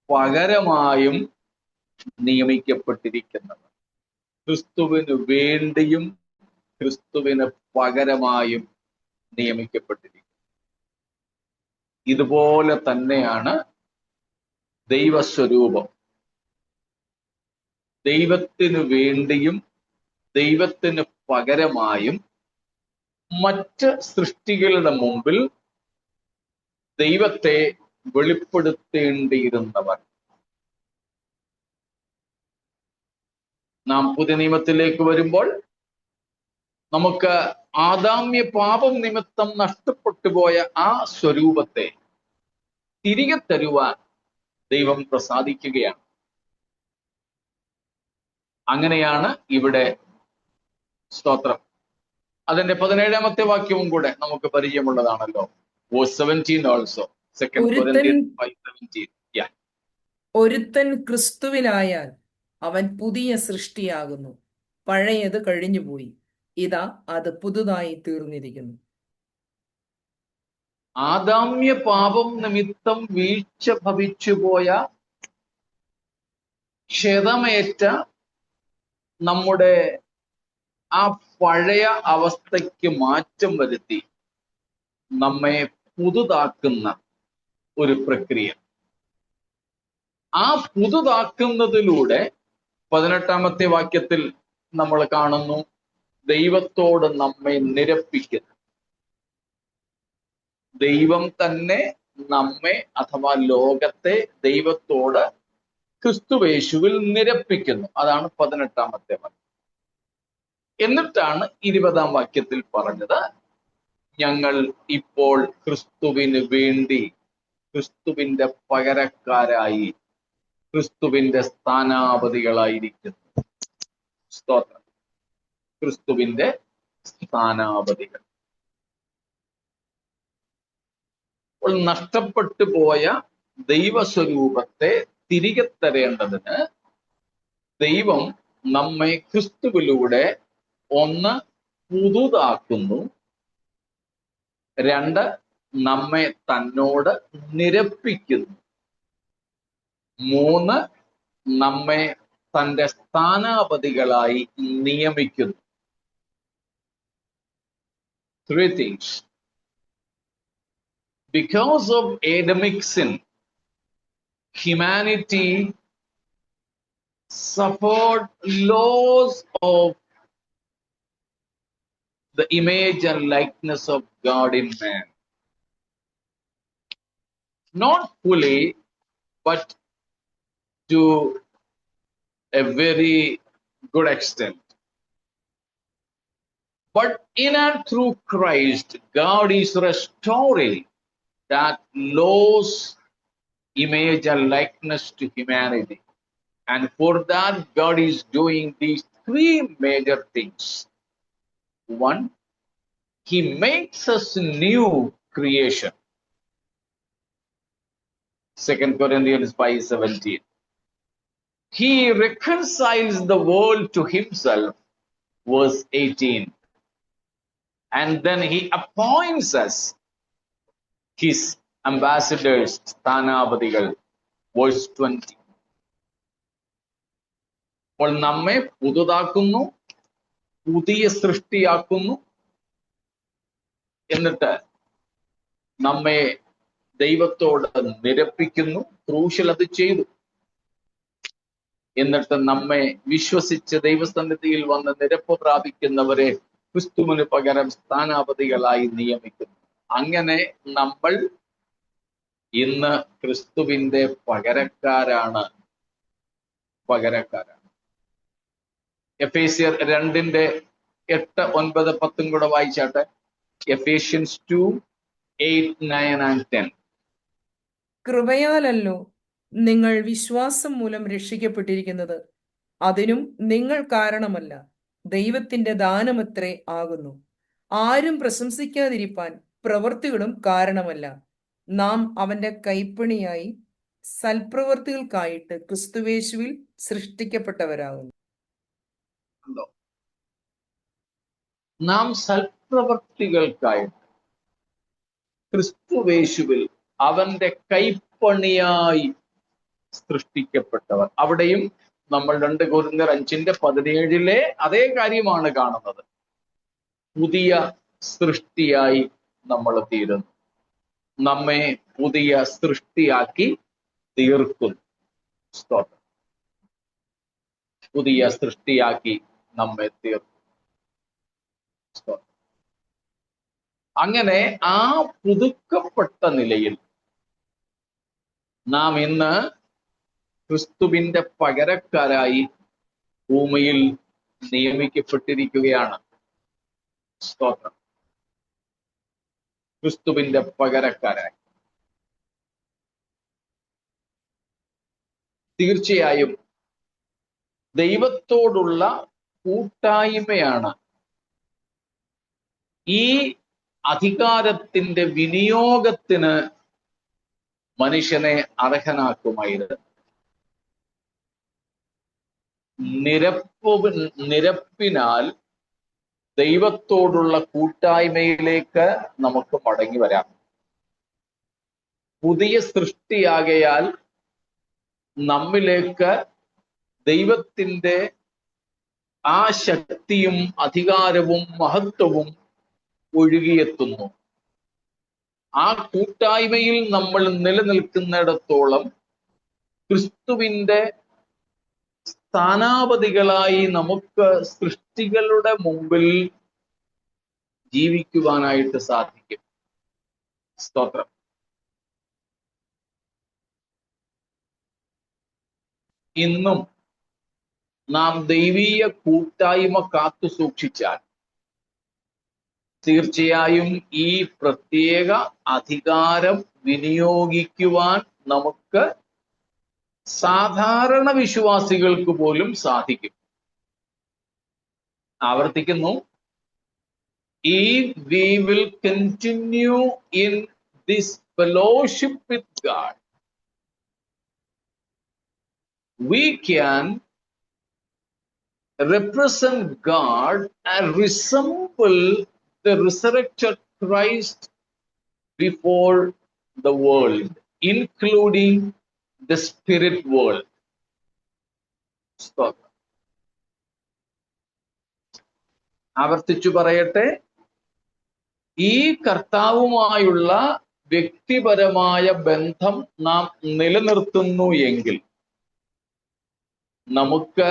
S1: പകരമായും നിയമിക്കപ്പെട്ടിരിക്കുന്നത്. ക്രിസ്തുവിന് വേണ്ടിയും ക്രിസ്തുവിന് പകരമായും നിയമിക്കപ്പെട്ടിരിക്കുന്നത്. ഇതുപോലെ തന്നെയാണ് ദൈവസ്വരൂപം. ദൈവത്തിനു വേണ്ടിയും ദൈവത്തിന് പകരമായും മറ്റ് സൃഷ്ടികളുടെ മുമ്പിൽ ദൈവത്തെ വെളിപ്പെടുത്തേണ്ടിയിരുന്നവർ. നാം പുതിയ നിയമത്തിലേക്ക് വരുമ്പോൾ നമുക്ക് ആദാമ്യ പാപം നിമിത്തം നഷ്ടപ്പെട്ടു പോയ ആ സ്വരൂപത്തെ തിരികെ തരുവാൻ ദൈവം പ്രസാദിക്കുകയാണ്. അങ്ങനെയാണ് ഇവിടെ. സ്തോത്രം. അതിന്റെ 17ാമത്തെ വാക്യവും കൂടെ നമുക്ക് പരിചയമുള്ളതാണല്ലോ. Verse 17 also. 2 Corinthians 5:17. Yeah.
S2: ഒരുത്തൻ ക്രിസ്തുവിലായാൽ അവൻ പുതിയ സൃഷ്ടിയാകുന്നു, പഴയത് കഴിഞ്ഞുപോയി, ഇതാ അത് പുതുതായി തീർന്നിരിക്കുന്നു.
S1: ആദാമ്യ പാപം നിമിത്തം വീഴ്ച ഭവിച്ചുപോയ, ക്ഷതമേറ്റ നമ്മുടെ ആ പഴയ അവസ്ഥയ്ക്ക് മാറ്റം വരുത്തി നമ്മെ പുതുതാക്കുന്ന ഒരു പ്രക്രിയ. ആ പുതുതാക്കുന്നതിലൂടെ 18-ാമത്തെ വാക്യത്തിൽ നമ്മൾ കാണുന്നു, ദൈവത്തോട് നമ്മെ നിരപ്പിക്കുന്നു. ദൈവം തന്നെ നമ്മെ അഥവാ ലോകത്തെ ദൈവത്തോട് ക്രിസ്തുവേശുവിൽ നിരപ്പിക്കുന്നു. അതാണ് 18-ാമത്തെ വാക്യം. എന്നിട്ടാണ് 20-ാം വാക്യത്തിൽ പറഞ്ഞത്, ഞങ്ങൾ ഇപ്പോൾ ക്രിസ്തുവിന് വേണ്ടി ക്രിസ്തുവിന്റെ പകരക്കാരായി ക്രിസ്തുവിന്റെ സ്ഥാനാപതികളായിരിക്കുന്നു. സ്തോത്രം. ക്രിസ്തുവിന്റെ സ്ഥാനാപതികൾ. അപ്പോൾ നഷ്ടപ്പെട്ടു പോയ ദൈവസ്വരൂപത്തെ തിരികെ തരേണ്ടതിന് ദൈവം നമ്മെ ക്രിസ്തുവിലൂടെ ഒന്ന് പുതുതാക്കുന്നു, രണ്ട് നമ്മെ തന്നോട് നിരപ്പിക്കുന്നു, മൂന്ന് നമ്മെ തന്റെ സ്ഥാനാപതികളായി നിയമിക്കുന്നു. 3 things. Because of Adamic sin, humanity suffered loss of the image and likeness of God in man. Not fully, but to a very good extent. But in and through Christ, God is restoring that lost image and likeness to humanity. And for that, God is doing these 3 major things. 1, He makes us new creation. 2 Corinthians 5:17. He reconciles the world to Himself, verse 18. And then He appoints us His ambassadors, സ്ഥാനാപതികൾ, verse 20. അപ്പോൾ നമ്മെ പുതുതാക്കുന്നു, പുതിയ സൃഷ്ടിയാക്കുന്നു, എന്നിട്ട് നമ്മെ ദൈവത്തോട് നിരപ്പിക്കുന്നു. ക്രൂശിൽ അത് ചെയ്തു. എന്നിട്ട് നമ്മെ വിശ്വസിച്ച് ദൈവസന്നിധിയിൽ വന്ന് നിരപ്പ് പ്രാപിക്കുന്നവരെ ക്രിസ്തുവിന് പകരം സ്ഥാനാപതികളായി നിയമിക്കുന്നു. അങ്ങനെ നമ്മൾ ഇന്ന് ക്രിസ്തുവിന്റെ പകരക്കാരാണ്. എഫേസ്യർ 2:8, 9, 10 കൂടെ വായിച്ചാട്ടെ. Ephesians 2, 8, 9 and 10.
S2: കൃപയാലല്ലോ നിങ്ങൾ വിശ്വാസം മൂലം രക്ഷിക്കപ്പെട്ടിരിക്കുന്നത്. അതിനും നിങ്ങൾ കാരണമല്ല, ദൈവത്തിന്റെ ദാനമത്രേ ആകുന്നു. ആരും പ്രശംസിക്കാതിരിപ്പാൻ പ്രവൃത്തികളും കാരണമല്ല. നാം അവന്റെ കൈപ്പണിയായി സൽപ്രവൃത്തികൾക്കായിട്ട് ക്രിസ്തുവേശുവിൽ സൃഷ്ടിക്കപ്പെട്ടവരാകുന്നു.
S1: നാം സൽപ്രവൃത്തികൾക്കായിട്ട് ക്രിസ്തുവേശുവിൽ അവന്റെ കൈപ്പണിയായി സൃഷ്ടിക്കപ്പെട്ടവർ. അവിടെയും നമ്മൾ 2 കൊരിന്ത്യർ 5:17 അതേ കാര്യമാണ് കാണുന്നത്. പുതിയ സൃഷ്ടിയായി നമ്മൾ തീരുന്നു. നമ്മെ പുതിയ സൃഷ്ടിയാക്കി തീർക്കുന്നു. സ്തോത്രം. പുതിയ സൃഷ്ടിയാക്കി നമ്മെ തീർക്കുന്നു. അങ്ങനെ ആ പുതുക്കപ്പെട്ട നിലയിൽ നാം ഇന്ന് ക്രിസ്തുവിന്റെ പകരക്കാരായി ഭൂമിയിൽ നിയമിക്കപ്പെട്ടിരിക്കുകയാണ്. സ്തോത്രം. ക്രിസ്തുവിന്റെ പകരക്കാരായി. തീർച്ചയായും ദൈവത്തോടുള്ള കൂട്ടായ്മയാണ് ഈ അധികാരത്തിന്റെ വിനിയോഗത്തിന് മനുഷ്യനെ അർഹനാക്കുമായിരുന്നു. നിരപ്പിനാൽ ദൈവത്തോടുള്ള കൂട്ടായ്മയിലേക്ക് നമുക്ക് മടങ്ങി വരാം. പുതിയ സൃഷ്ടിയാകയാൽ നമ്മിലേക്ക് ദൈവത്തിന്റെ ആ ശക്തിയും അധികാരവും മഹത്വവും ഒഴുകിയെത്തുന്നു. ആ കൂട്ടായ്മയിൽ നമ്മൾ നിലനിൽക്കുന്നിടത്തോളം ക്രിസ്തുവിന്റെ സ്ഥാനാപതികളായി നമുക്ക് സൃഷ്ടികളുടെ മുമ്പിൽ ജീവിക്കുവാനായിട്ട് സാധിക്കും. സ്തോത്രം. ഇന്നും നാം ദൈവീയ കൂട്ടായ്മ കാത്തു സൂക്ഷിച്ചാൽ തീർച്ചയായും ഈ പ്രത്യേക അധികാരം വിനിയോഗിക്കുവാൻ നമുക്ക് സാധാരണ വിശ്വാസികൾക്ക് പോലും സാധിക്കും. ആവർത്തിക്കുന്നു, if we will continue in this fellowship with God, we can represent God and resemble the resurrected Christ before the world, including the spirit world. Stop. ആവർത്തിച്ചു പറയട്ടെ, ഈ കർത്താവുമായുള്ള വ്യക്തിപരമായ ബന്ധം നാം നിലനിർത്തുന്നു എങ്കിൽ നമുക്ക്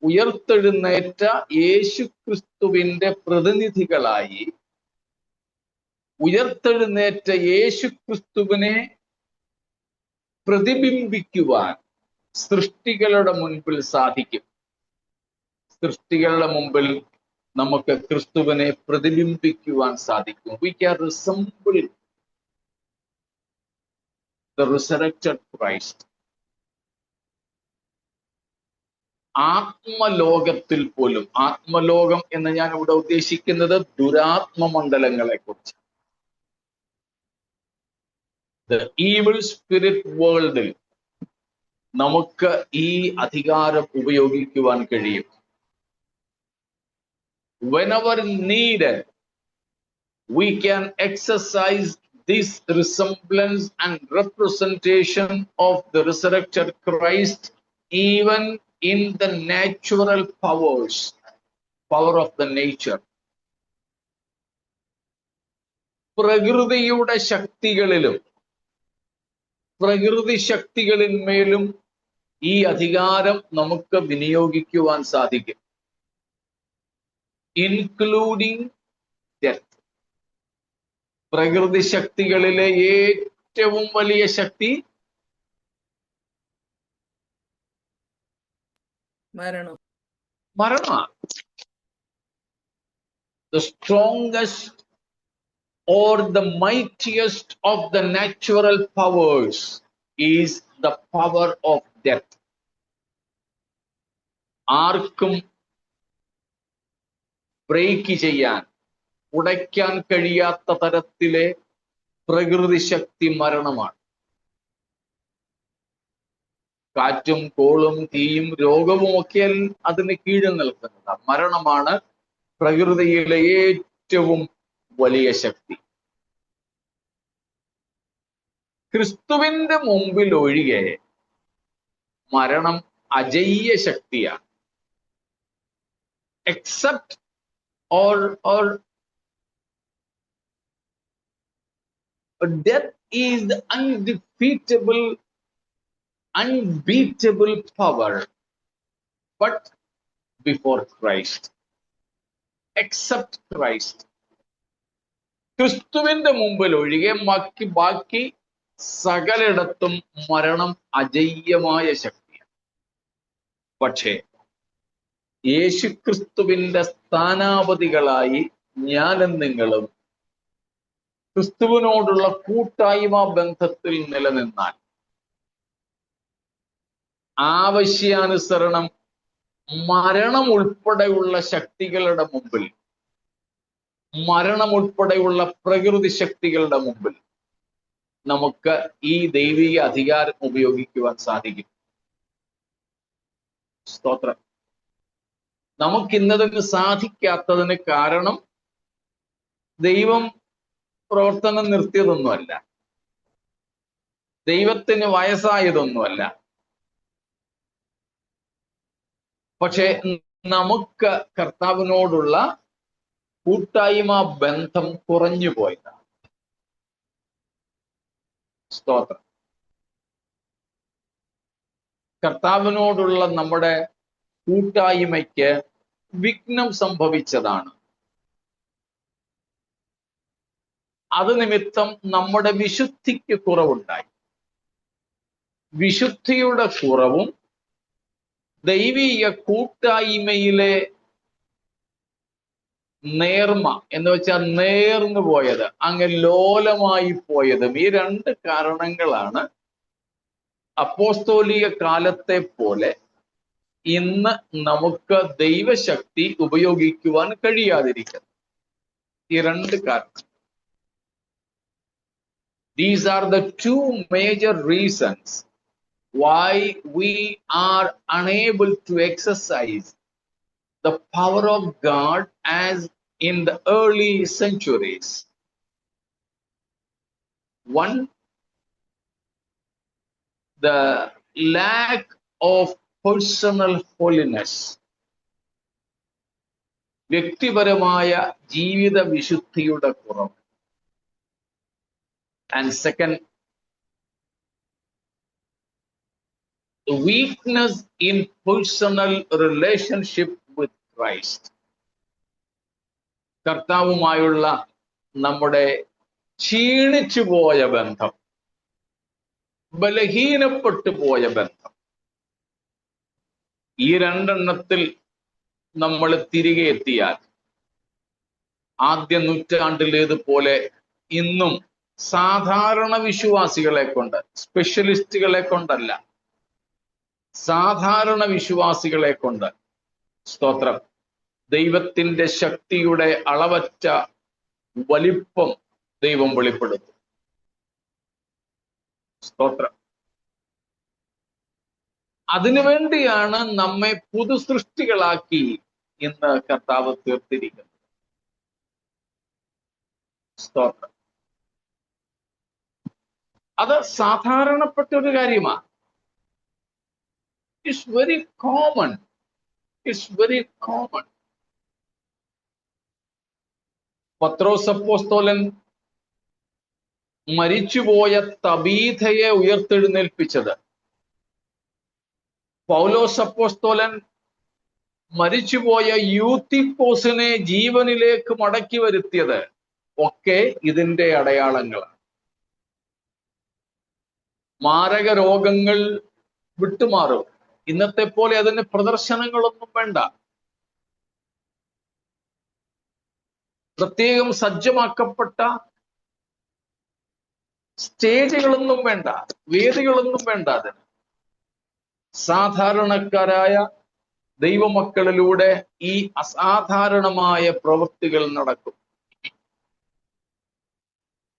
S1: ഉയർത്തെഴുന്നേറ്റ യേശുക്രിസ്തുവിന്റെ പ്രതിനിധികളായി ഉയർത്തെഴുന്നേറ്റ യേശുക്രിസ്തുവിനെ പ്രതിബിംബിക്കുവാൻ സൃഷ്ടികളുടെ മുൻപിൽ സാധിക്കും. സൃഷ്ടികളുടെ മുമ്പിൽ നമുക്ക് ക്രിസ്തുവിനെ പ്രതിബിംബിക്കുവാൻ സാധിക്കും. We can resemble the resurrected Christ. ആത്മലോകത്തിൽ പോലും, ആത്മലോകം എന്ന് ഞാൻ ഇവിടെ ഉദ്ദേശിക്കുന്നത് ദുരാത്മമണ്ഡലങ്ങളെ കുറിച്ച്, the evil spirit വേൾഡിൽ നമുക്ക് ഈ അധികാരം ഉപയോഗിക്കുവാൻ കഴിയും. Whenever needed, we can exercise this resemblance and representation of the resurrected Christ even in the natural powers, power of the nature. പ്രകൃതിയുടെ ശക്തികളിലും പ്രകൃതി ശക്തികളിന്മേലും ഈ അധികാരം നമുക്ക് വിനിയോഗിക്കുവാൻ സാധിക്കും. Including death. പ്രകൃതി ശക്തികളിലെ ഏറ്റവും വലിയ ശക്തി മരണമാണ്. The strongest or the mightiest of the natural powers is the power of death. ആർക്കും ബ്രേക്ക് ചെയ്യാൻ, ഉടയ്ക്കാൻ കഴിയാത്ത തരത്തിലെ പ്രകൃതി ശക്തി മരണമാണ്. കാറ്റും കോളും തീയും രോഗവും ഒക്കെ അതിന് കീഴിൽ നിൽക്കുന്നത്. മരണമാണ് പ്രകൃതിയിലെ ഏറ്റവും വലിയ ശക്തി. ക്രിസ്തുവിന്റെ മുമ്പിൽ ഒഴികെ മരണം അജയ്യ ശക്തിയാണ്. Except or death is the undefeatable, unbeatable power, but before Christ, except Christ. ക്രിസ്തുവിന്റെ മുമ്പിൽ ഒഴികെ ബാക്കി സകലിടത്തും മരണം അജയ്യമായ ശക്തിയാണ്. പക്ഷേ യേശുക്രിസ്തുവിന്റെ സ്ഥാനാപതികളായി ഞാനും നിങ്ങളും ക്രിസ്തുവിനോടുള്ള കൂട്ടായ്മ ബന്ധത്തിൽ നിലനിന്നാൽ ആവശ്യാനുസരണം മരണം ഉൾപ്പെടെയുള്ള ശക്തികളുടെ മുമ്പിൽ, മരണം ഉൾപ്പെടെയുള്ള പ്രകൃതി ശക്തികളുടെ മുമ്പിൽ നമുക്ക് ഈ ദൈവിക അധികാരം ഉപയോഗിക്കുവാൻ സാധിക്കും. സ്തോത്രം. നമുക്കിന്നതിന് സാധിക്കാത്തതിന് കാരണം ദൈവം പ്രവർത്തനം നിർത്തിയതൊന്നുമല്ല, ദൈവത്തിന് വയസ്സായതൊന്നുമല്ല. പക്ഷെ നമുക്ക് കർത്താവിനോടുള്ള കൂട്ടായ്മ ബന്ധം കുറഞ്ഞു പോയതാണ്. സ്തോത്രം. കർത്താവിനോടുള്ള നമ്മുടെ കൂട്ടായ്മയ്ക്ക് വിഘ്നം സംഭവിച്ചതാണ്. അത് നിമിത്തം നമ്മുടെ വിശുദ്ധിക്ക് കുറവുണ്ടായി. വിശുദ്ധിയുടെ കുറവും ദൈവീക കൂട്ടായ്മയിലെ നേർമ എന്ന് വെച്ചാൽ നേർന്നു പോയത്, അങ്ങ് ലോലമായി പോയതും, ഈ രണ്ട് കാരണങ്ങളാണ് അപ്പോസ്തോലിക കാലത്തെ പോലെ ഇന്ന് നമുക്ക് ദൈവശക്തി ഉപയോഗിക്കുവാൻ കഴിയാതിരിക്കുന്നത്. ഈ രണ്ട് കാരണം. These are the two major reasons why we are unable to exercise the power of God as in the early centuries. One, the lack of personal holiness. വ്യക്തിപരമായ ജീവിത വിശുദ്ധിയുടെ കുറവ്. And second, the weakness in personal relationship with Christ. കർത്താവുമായുള്ള നമ്മുടെ ക്ഷീണിച്ചു പോയ ബന്ധം, ബലഹീനപ്പെട്ടു പോയ ബന്ധം, ഈ രണ്ടെണ്ണത്തിൽ നമ്മൾ തിരികെ എത്തിയാൽ ആദ്യ നൂറ്റാണ്ടിലേതുപോലെ ഇന്നും സാധാരണ വിശ്വാസികളെ കൊണ്ട്, സ്പെഷ്യലിസ്റ്റുകളെ കൊണ്ടല്ല, സാധാരണ വിശ്വാസികളെ കൊണ്ട്, സ്തോത്രം, ദൈവത്തിന്റെ ശക്തിയുടെ അളവറ്റ വലിപ്പം ദൈവം വെളിപ്പെടുത്തും. സ്തോത്രം. അതിനുവേണ്ടിയാണ് നമ്മെ പുതു സൃഷ്ടികളാക്കി ഇന്ന് കർത്താവ് തീർത്തിരിക്കുന്നത്. സ്തോത്രം. അത് സാധാരണപ്പെട്ട ഒരു കാര്യമാണ്. It's very common. It's very common. പത്രോസ് അപ്പോസ്തലൻ മരിച്ചുപോയ തബീഥയെ ഉയർത്തെഴുന്നേൽപ്പിച്ചത്, പൗലോസ് അപ്പോസ്തലൻ മരിച്ചുപോയ യൂത്തിക്കോസിനെ ജീവനിലേക്ക് മടക്കി വരുത്തിയത് ഒക്കെ ഇതിന്റെ അടയാളങ്ങളാണ്. മാരക രോഗങ്ങൾ വിട്ടുമാറും. ഇന്നത്തെ പോലെ അതിന് പ്രദർശനങ്ങളൊന്നും വേണ്ട, പ്രത്യേകം സജ്ജമാക്കപ്പെട്ട സ്റ്റേജുകളൊന്നും വേണ്ട, വേദികളൊന്നും വേണ്ട. അതിന് സാധാരണക്കാരായ ദൈവമക്കളിലൂടെ ഈ അസാധാരണമായ പ്രവൃത്തികൾ നടക്കും.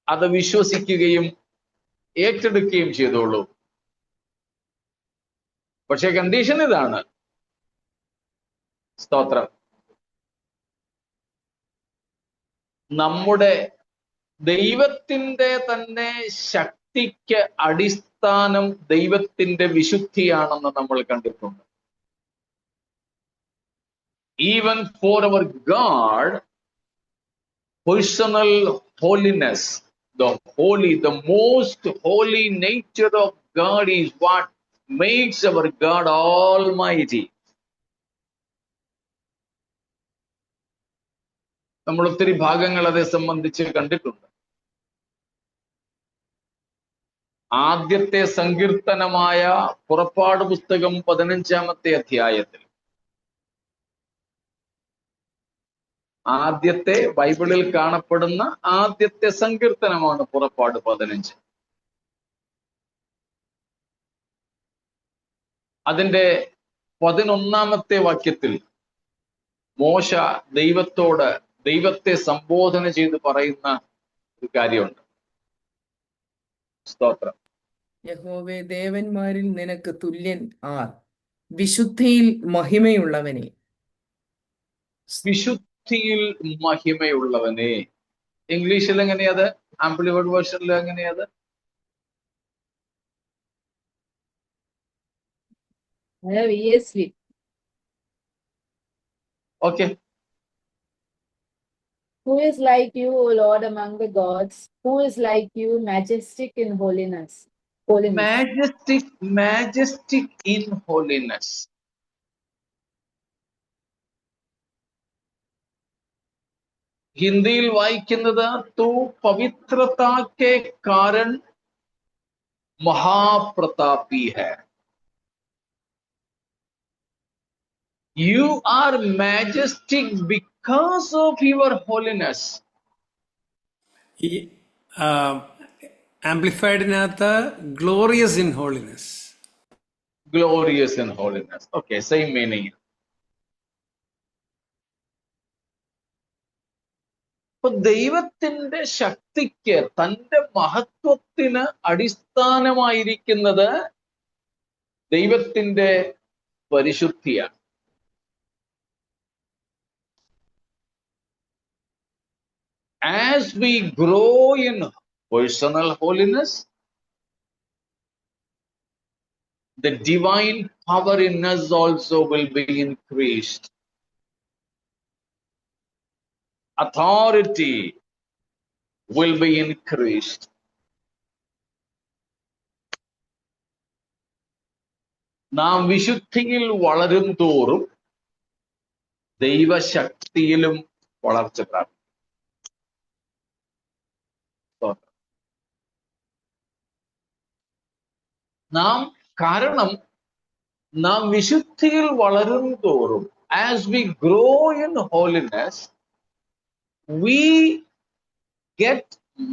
S1: അത് വിശ്വസിക്കുകയും ഏറ്റെടുക്കുകയും ചെയ്തോളൂ. പക്ഷെ കണ്ടീഷൻ ഇതാണ്, സ്തോത്രം, നമ്മുടെ ദൈവത്തിന്റെ തന്നെ ശക്തിക്ക് അടിസ്ഥാനം ദൈവത്തിന്റെ വിശുദ്ധിയാണെന്ന് നമ്മൾ കണ്ടിട്ടുണ്ട്. Even for our God, personal holiness, the most holy nature of God is what makes our God almighty. നമ്മൾ ഒത്തിരി ഭാഗങ്ങൾ അതേ സംബന്ധിച്ച് കണ്ടിട്ടുണ്ട്. ആദ്യത്തെ സങ്കീർത്തനമായ പുറപ്പാട് പുസ്തകം 15-ാമത്തെ അധ്യായത്തിൽ, ആദ്യത്തെ ബൈബിളിൽ കാണപ്പെടുന്ന ആദ്യത്തെ സങ്കീർത്തനമാണ് പുറപ്പാട് 15. അതിന്റെ 11-ാമത്തെ വാക്യത്തിൽ മോശ ദൈവത്തെ സംബോധന ചെയ്ത് പറയുന്ന ഒരു കാര്യമുണ്ട്. സ്തോത്രം.
S2: യഹോവേ, ദേവന്മാരിൽ നിനക്ക് തുല്യൻ ആർ? വിശുദ്ധിയിൽ മഹിമയുള്ളവനെ.
S1: വിശുദ്ധിയിൽ മഹിമയുള്ളവനെ. ഇംഗ്ലീഷിൽ എങ്ങനെയത്? ആംപ്ലിഫൈഡ് വേർഷനിൽ എങ്ങനെയത്? Okay.
S3: Who is like you, O Lord, among the gods? Who is like you, majestic in holiness?
S1: Majestic in holiness. ഹിന്ദിയിൽ വായിക്കുന്നത് തു പവിത്രതാ കെ കാരൺ മഹാപ്രതാപി ഹൈ. You are majestic because of your holiness.
S4: ഈ ആംപ്ലിഫൈഡിനകത്ത് glorious in holiness.
S1: Glorious in holiness. Okay, same meaning. അപ്പൊ ദൈവത്തിന്റെ ശക്തിക്ക്, തന്റെ മഹത്വത്തിന് അടിസ്ഥാനമായിരിക്കുന്നത് ദൈവത്തിന്റെ പരിശുദ്ധിയാണ്. As we grow in personal holiness, the divine power in us also will be increased. Authority will be increased. നാം വിശുദ്ധിയിൽ വളരും തോറും ദൈവശക്തിയിലും വളർച്ച പ്രാപിക്കും. കാരണം നാം വിശുദ്ധിയിൽ വളരും തോറും, as we grow in holiness, we get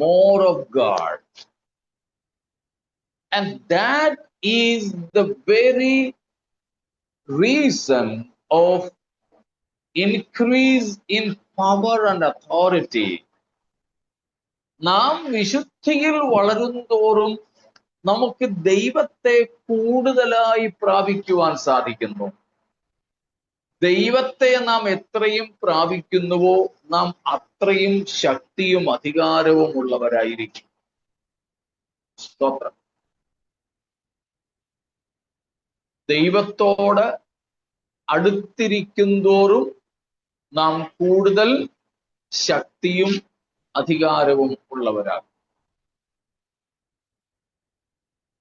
S1: more of God. And that is the very reason of increase in power and authority. നാം വിശുദ്ധിയിൽ വളരും തോറും നമുക്ക് ദൈവത്തെ കൂടുതലായി പ്രാപിക്കുവാൻ സാധിക്കുന്നു. ദൈവത്തെ നാം എത്രയും പ്രാപിക്കുന്നുവോ നാം അത്രയും ശക്തിയും അധികാരവും ഉള്ളവരായിരിക്കും. സ്തോത്രം. ദൈവത്തോട് അടുത്തിരിക്കുന്തോറും നാം കൂടുതൽ ശക്തിയും അധികാരവും ഉള്ളവരാകും.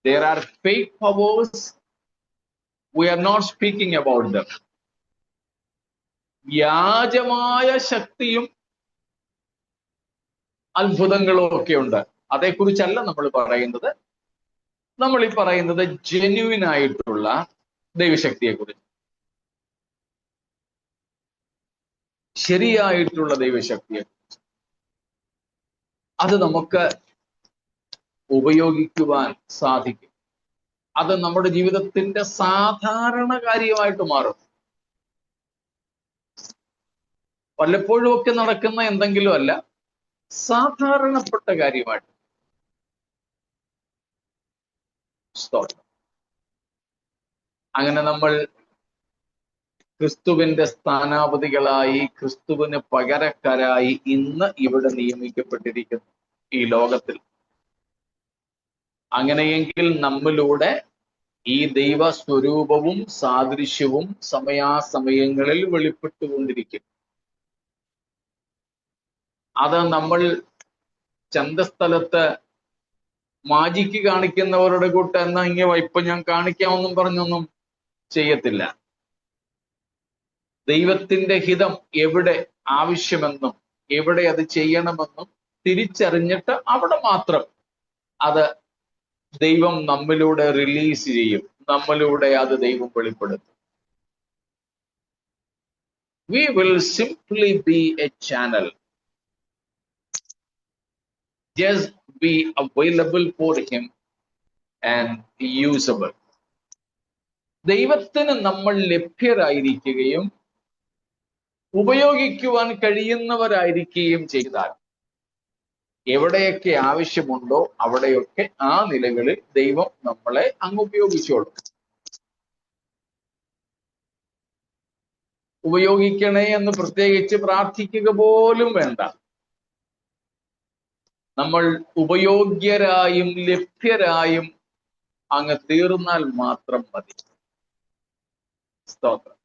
S1: There are fake powers. We are not speaking about them. വ്യാജമായ ശക്തിയും അത്ഭുതങ്ങളും ഒക്കെ ഉണ്ട്. അതേക്കുറിച്ചല്ല നമ്മൾ പറയുന്നത്. നമ്മൾ ഈ പറയുന്നത് ജെന്യുവിൻ ആയിട്ടുള്ള ദൈവശക്തിയെ കുറിച്ച്, ശരിയായിട്ടുള്ള ദൈവശക്തിയെ കുറിച്ച്. അത് നമുക്ക് ഉപയോഗിക്കുവാൻ സാധിക്കും. അത് നമ്മുടെ ജീവിതത്തിന്റെ സാധാരണ കാര്യമായിട്ട് മാറും. വല്ലപ്പോഴും ഒക്കെ നടക്കുന്ന എന്തെങ്കിലും അല്ല, സാധാരണപ്പെട്ട കാര്യമായിട്ട്. അങ്ങനെ നമ്മൾ ക്രിസ്തുവിന്റെ സ്ഥാനാപതികളായി, ക്രിസ്തുവിന് പകരക്കാരായി ഇന്ന് ഇവിടെ നിയമിക്കപ്പെട്ടിരിക്കുന്നു ഈ ലോകത്തിൽ. അങ്ങനെയെങ്കിൽ നമ്മിലൂടെ ഈ ദൈവ സ്വരൂപവും സാദൃശ്യവും സമയാസമയങ്ങളിൽ വെളിപ്പെട്ടുകൊണ്ടിരിക്കും. അത് നമ്മൾ ചന്തസ്ഥലത്ത് മാജിക്ക് കാണിക്കുന്നവരുടെ കൂട്ട് എന്നാ ഇങ്ങനെ ഇപ്പൊ ഞാൻ കാണിക്കാമെന്നും പറഞ്ഞൊന്നും ചെയ്യത്തില്ല. ദൈവത്തിന്റെ ഹിതം എവിടെ ആവശ്യമെന്നും എവിടെ അത് ചെയ്യണമെന്നും തിരിച്ചറിഞ്ഞിട്ട് അവിടെ മാത്രം അത് ദൈവം നമ്മിലൂടെ റിലീസ് ചെയ്യും. നമ്മിലൂടെ അത് ദൈവം വെളിപ്പെടുത്തും. We will simply be a channel. Just be available for him and usable. ദൈവത്തിന് നമ്മൾ ലഭ്യരായിരിക്കുകയും ഉപയോഗിക്കുവാൻ കഴിയുന്നവരായിരിക്കുകയും ചെയ്താൽ എവിടെയൊക്കെ ആവശ്യമുണ്ടോ അവിടെയൊക്കെ ആ നിലകളിൽ ദൈവം നമ്മളെ അങ്ങ് ഉപയോഗിച്ചോളും. ഉപയോഗിക്കണേ എന്ന് പ്രത്യേകിച്ച് പ്രാർത്ഥിക്കുക പോലും വേണ്ട. നമ്മൾ ഉപയോഗ്യരായും ലഭ്യരായും അങ്ങ് തീർന്നാൽ മാത്രം മതി. സ്തോത്രം.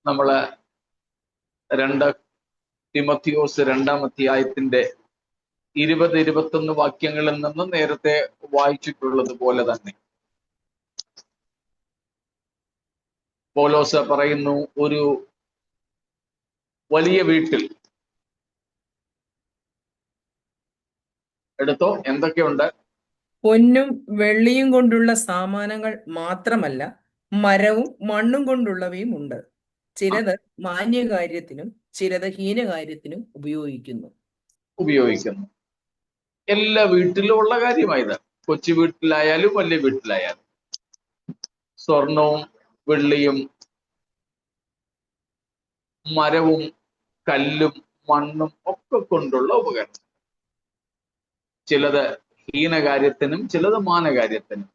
S1: നമ്മള് 2 തിമോത്തിയോസ് 2-ാം അധ്യായത്തിന്റെ 20-21 വാക്യങ്ങളിൽ നിന്ന് നേരത്തെ വായിച്ചിട്ടുള്ളത് പോലെ തന്നെ പൗലോസ് പറയുന്നു, ഒരു വലിയ വീട്ടിൽ എടുത്തോ എന്തൊക്കെയുണ്ട്?
S2: പൊന്നും വെള്ളിയും കൊണ്ടുള്ള സാമാനങ്ങൾ മാത്രമല്ല, മരവും മണ്ണും കൊണ്ടുള്ളവയും ഉണ്ട്. ചിലത് മാന്യകാര്യത്തിനും ചിലത് ഹീനകാര്യത്തിനും ഉപയോഗിക്കുന്നു.
S1: എല്ലാ വീട്ടിലും ഉള്ള കാര്യമായത്. കൊച്ചു വീട്ടിലായാലും വലിയ വീട്ടിലായാലും സ്വർണവും വെള്ളിയും മരവും കല്ലും മണ്ണും ഒക്കെ കൊണ്ടുള്ള ഉപകരണം. ചിലത് ഹീനകാര്യത്തിനും ചിലത് മാനകാര്യത്തിനും.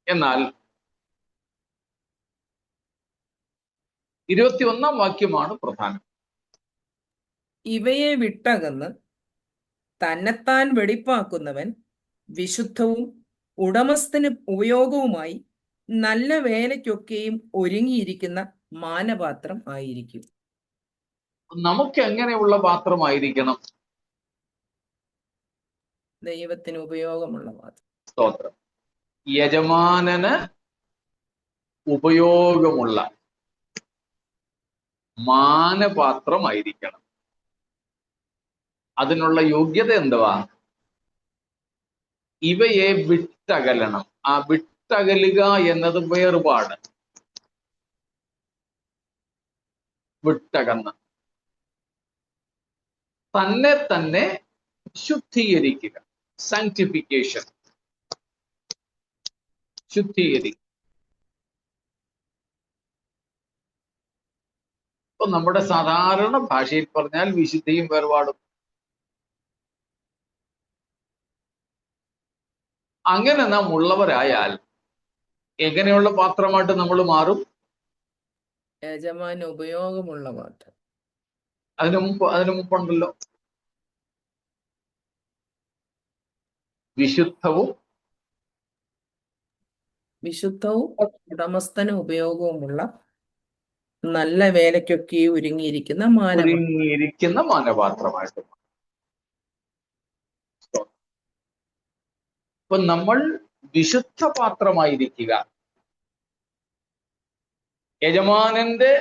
S1: എന്നാൽ 21-ാം വാക്യമാണ് പ്രധാനം.
S2: ഇവയെ വിട്ടകന്ന് തന്നെത്താൻ വെടിപ്പാക്കുന്നവൻ വിശുദ്ധവും ഉടമസ്ഥന് ഉപയോഗവുമായി നല്ല വേലയ്ക്കൊക്കെയും ഒരുങ്ങിയിരിക്കുന്ന മാനപാത്രം ആയിരിക്കും.
S1: നമുക്ക് എങ്ങനെയുള്ള പാത്രമായിരിക്കണം?
S2: ദൈവത്തിന് ഉപയോഗമുള്ള പാത്രം.
S1: സ്തോത്രം. യജമാനന് ഉപയോഗമുള്ള മാനപാത്രമായിരിക്കണം. അതിനുള്ള യോഗ്യത എന്തുവാ? ഇവയെ വിട്ടകലണം. ആ വിട്ടകലുക എന്നത് വേർപാട്. വിട്ടകന്ന് തന്നെ ശുദ്ധീകരിക്കുക. സാങ്ക്ടിഫിക്കേഷൻ, ശുദ്ധീകരിക്കുക. ഇപ്പൊ നമ്മുടെ സാധാരണ ഭാഷയിൽ പറഞ്ഞാൽ വിശുദ്ധിയും വേർപാടും. അങ്ങനെ നാം ഉള്ളവരായാൽ എങ്ങനെയുള്ള പാത്രമായിട്ട് നമ്മൾ മാറും?
S2: യജമാന ഉപയോഗമുള്ള പാത്രം.
S1: അതിനു മുമ്പുണ്ടല്ലോ, വിശുദ്ധവും
S2: ഉടമസ്ഥന് ഉപയോഗവുമുള്ള നല്ല വേലയ്ക്കൊക്കെ ഒരുങ്ങിയിരിക്കുന്ന
S1: മാനപാത്രമായിട്ട്. ഇപ്പൊ നമ്മൾ വിശുദ്ധ പാത്രമായിരിക്കുക, യജമാനന്റെ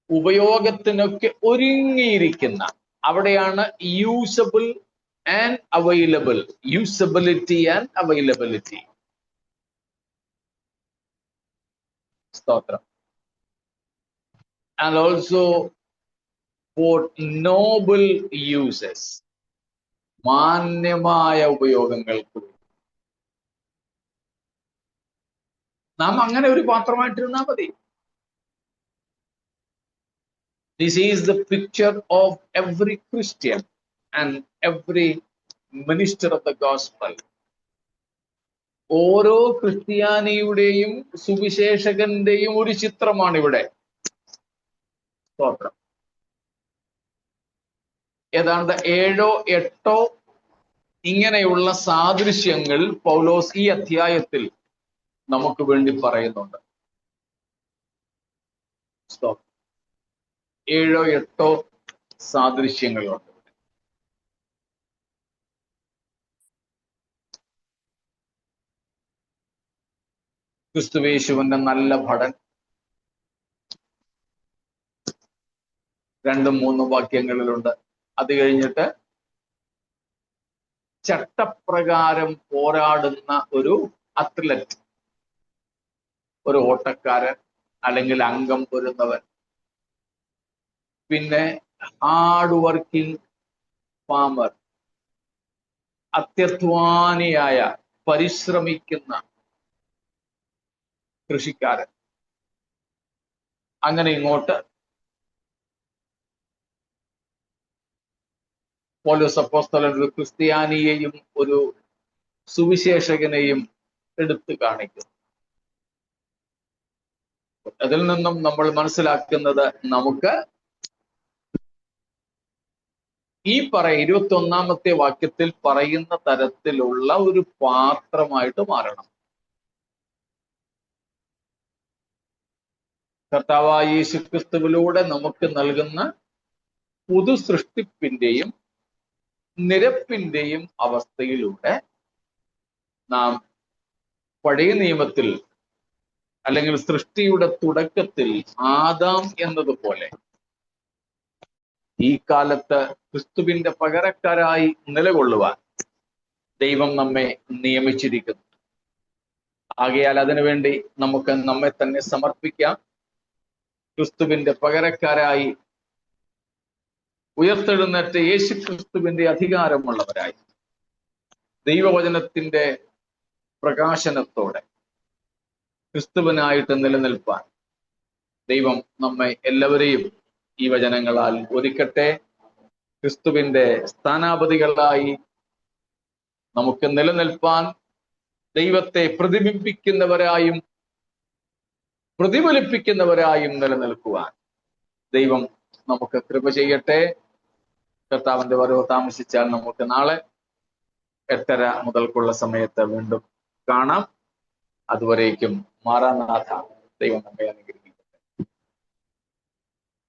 S1: ഉപയോഗത്തിനൊക്കെ ഒരുങ്ങിയിരിക്കുന്ന. അവിടെയാണ് usable and available, usability and availability. സ്തോത്രം. And also for noble uses, മാന്യമായ ഉപയോഗങ്ങൾക്ക്. നാം അങ്ങനെ ഒരു പാത്രമായിട്ടിരുന്നാൽ മതി. This is the picture of every Christian and every minister of the gospel. ഓരോ ക്രിസ്ത്യാനിയുടെയും സുവിശേഷകന്റെയും ഒരു ചിത്രമാണ് ഇവിടെ. സ്തോത്രം. ഏതാണ്ട് 7-8 ഇങ്ങനെയുള്ള സാദൃശ്യങ്ങൾ പൗലോസ് ഈ അധ്യായത്തിൽ നമുക്ക് വേണ്ടി പറയുന്നുണ്ട്. 7-8 സാദൃശ്യങ്ങളുണ്ട്. ക്രിസ്തുവേശുവിന്റെ നല്ല ഭടൻ 2-3 വാക്യങ്ങളിലുണ്ട്. അത് കഴിഞ്ഞിട്ട് ചട്ടപ്രകാരം പോരാടുന്ന ഒരു അത്ലറ്റ്, ഒരു ഓട്ടക്കാരൻ അല്ലെങ്കിൽ അംഗം പൊരുന്നവൻ. പിന്നെ ഹാർഡ് വർക്കിംഗ് ഫാമർ, അത്യധ്വാനിയായ പരിശ്രമിക്കുന്ന കൃഷിക്കാരൻ. അങ്ങനെ ഇങ്ങോട്ട് പൗലോസ് അപ്പോസ്തലൻ ഒരു ക്രിസ്ത്യാനിയെയും ഒരു സുവിശേഷകനെയും എടുത്തു കാണിക്കുന്നു. അതിൽ നിന്നും നമ്മൾ മനസ്സിലാക്കുന്നത് നമുക്ക് ഈ 21-ാമത്തെ വാക്യത്തിൽ പറയുന്ന തരത്തിലുള്ള ഒരു പാത്രമായിട്ട് മാറണം. കർത്താവായ യേശു ക്രിസ്തുവിലൂടെ നമുക്ക് നൽകുന്ന പുതു സൃഷ്ടിപ്പിന്റെയും നിരപ്പിന്റെയും അവസ്ഥയിലൂടെ നാം പഴയ നിയമത്തിൽ അല്ലെങ്കിൽ സൃഷ്ടിയുടെ തുടക്കത്തിൽ ആദാം എന്നതുപോലെ ഈ കാലത്ത് ക്രിസ്തുവിന്റെ പകരക്കാരായി നിലകൊള്ളുവാൻ ദൈവം നമ്മെ നിയമിച്ചിരിക്കുന്നു. ആകയാൽ അതിനുവേണ്ടി നമുക്ക് നമ്മെ തന്നെ സമർപ്പിക്കാം. ക്രിസ്തുവിന്റെ പകരക്കാരായി ഉയർത്തെഴുന്നേറ്റ യേശു ക്രിസ്തുവിന്റെ അധികാരമുള്ളവരായി ദൈവവചനത്തിന്റെ പ്രകാശനത്തോടെ ക്രിസ്തുവിനായിട്ട് നിലനിൽപ്പാൻ ദൈവം നമ്മെ എല്ലാവരെയും ഈ വചനങ്ങളാൽ ഒരുക്കട്ടെ. ക്രിസ്തുവിന്റെ സ്ഥാനാപതികളായി നമുക്ക് നിലനിൽപ്പാൻ ദൈവത്തെ പ്രതിബിംബിക്കുന്നവരായും പ്രതിഫലിപ്പിക്കുന്നവരായും നിലനിൽക്കുവാൻ ദൈവം നമുക്ക് കൃപ ചെയ്യട്ടെ. കർത്താവിന്റെ വരവ് താമസിച്ചാൽ നമുക്ക് നാളെ 8:30 മുതൽക്കുള്ള സമയത്ത് വീണ്ടും കാണാം. അതുവരേക്കും മാറാനാഥ. ദൈവം നമ്മെ അനുഗ്രഹിക്കട്ടെ.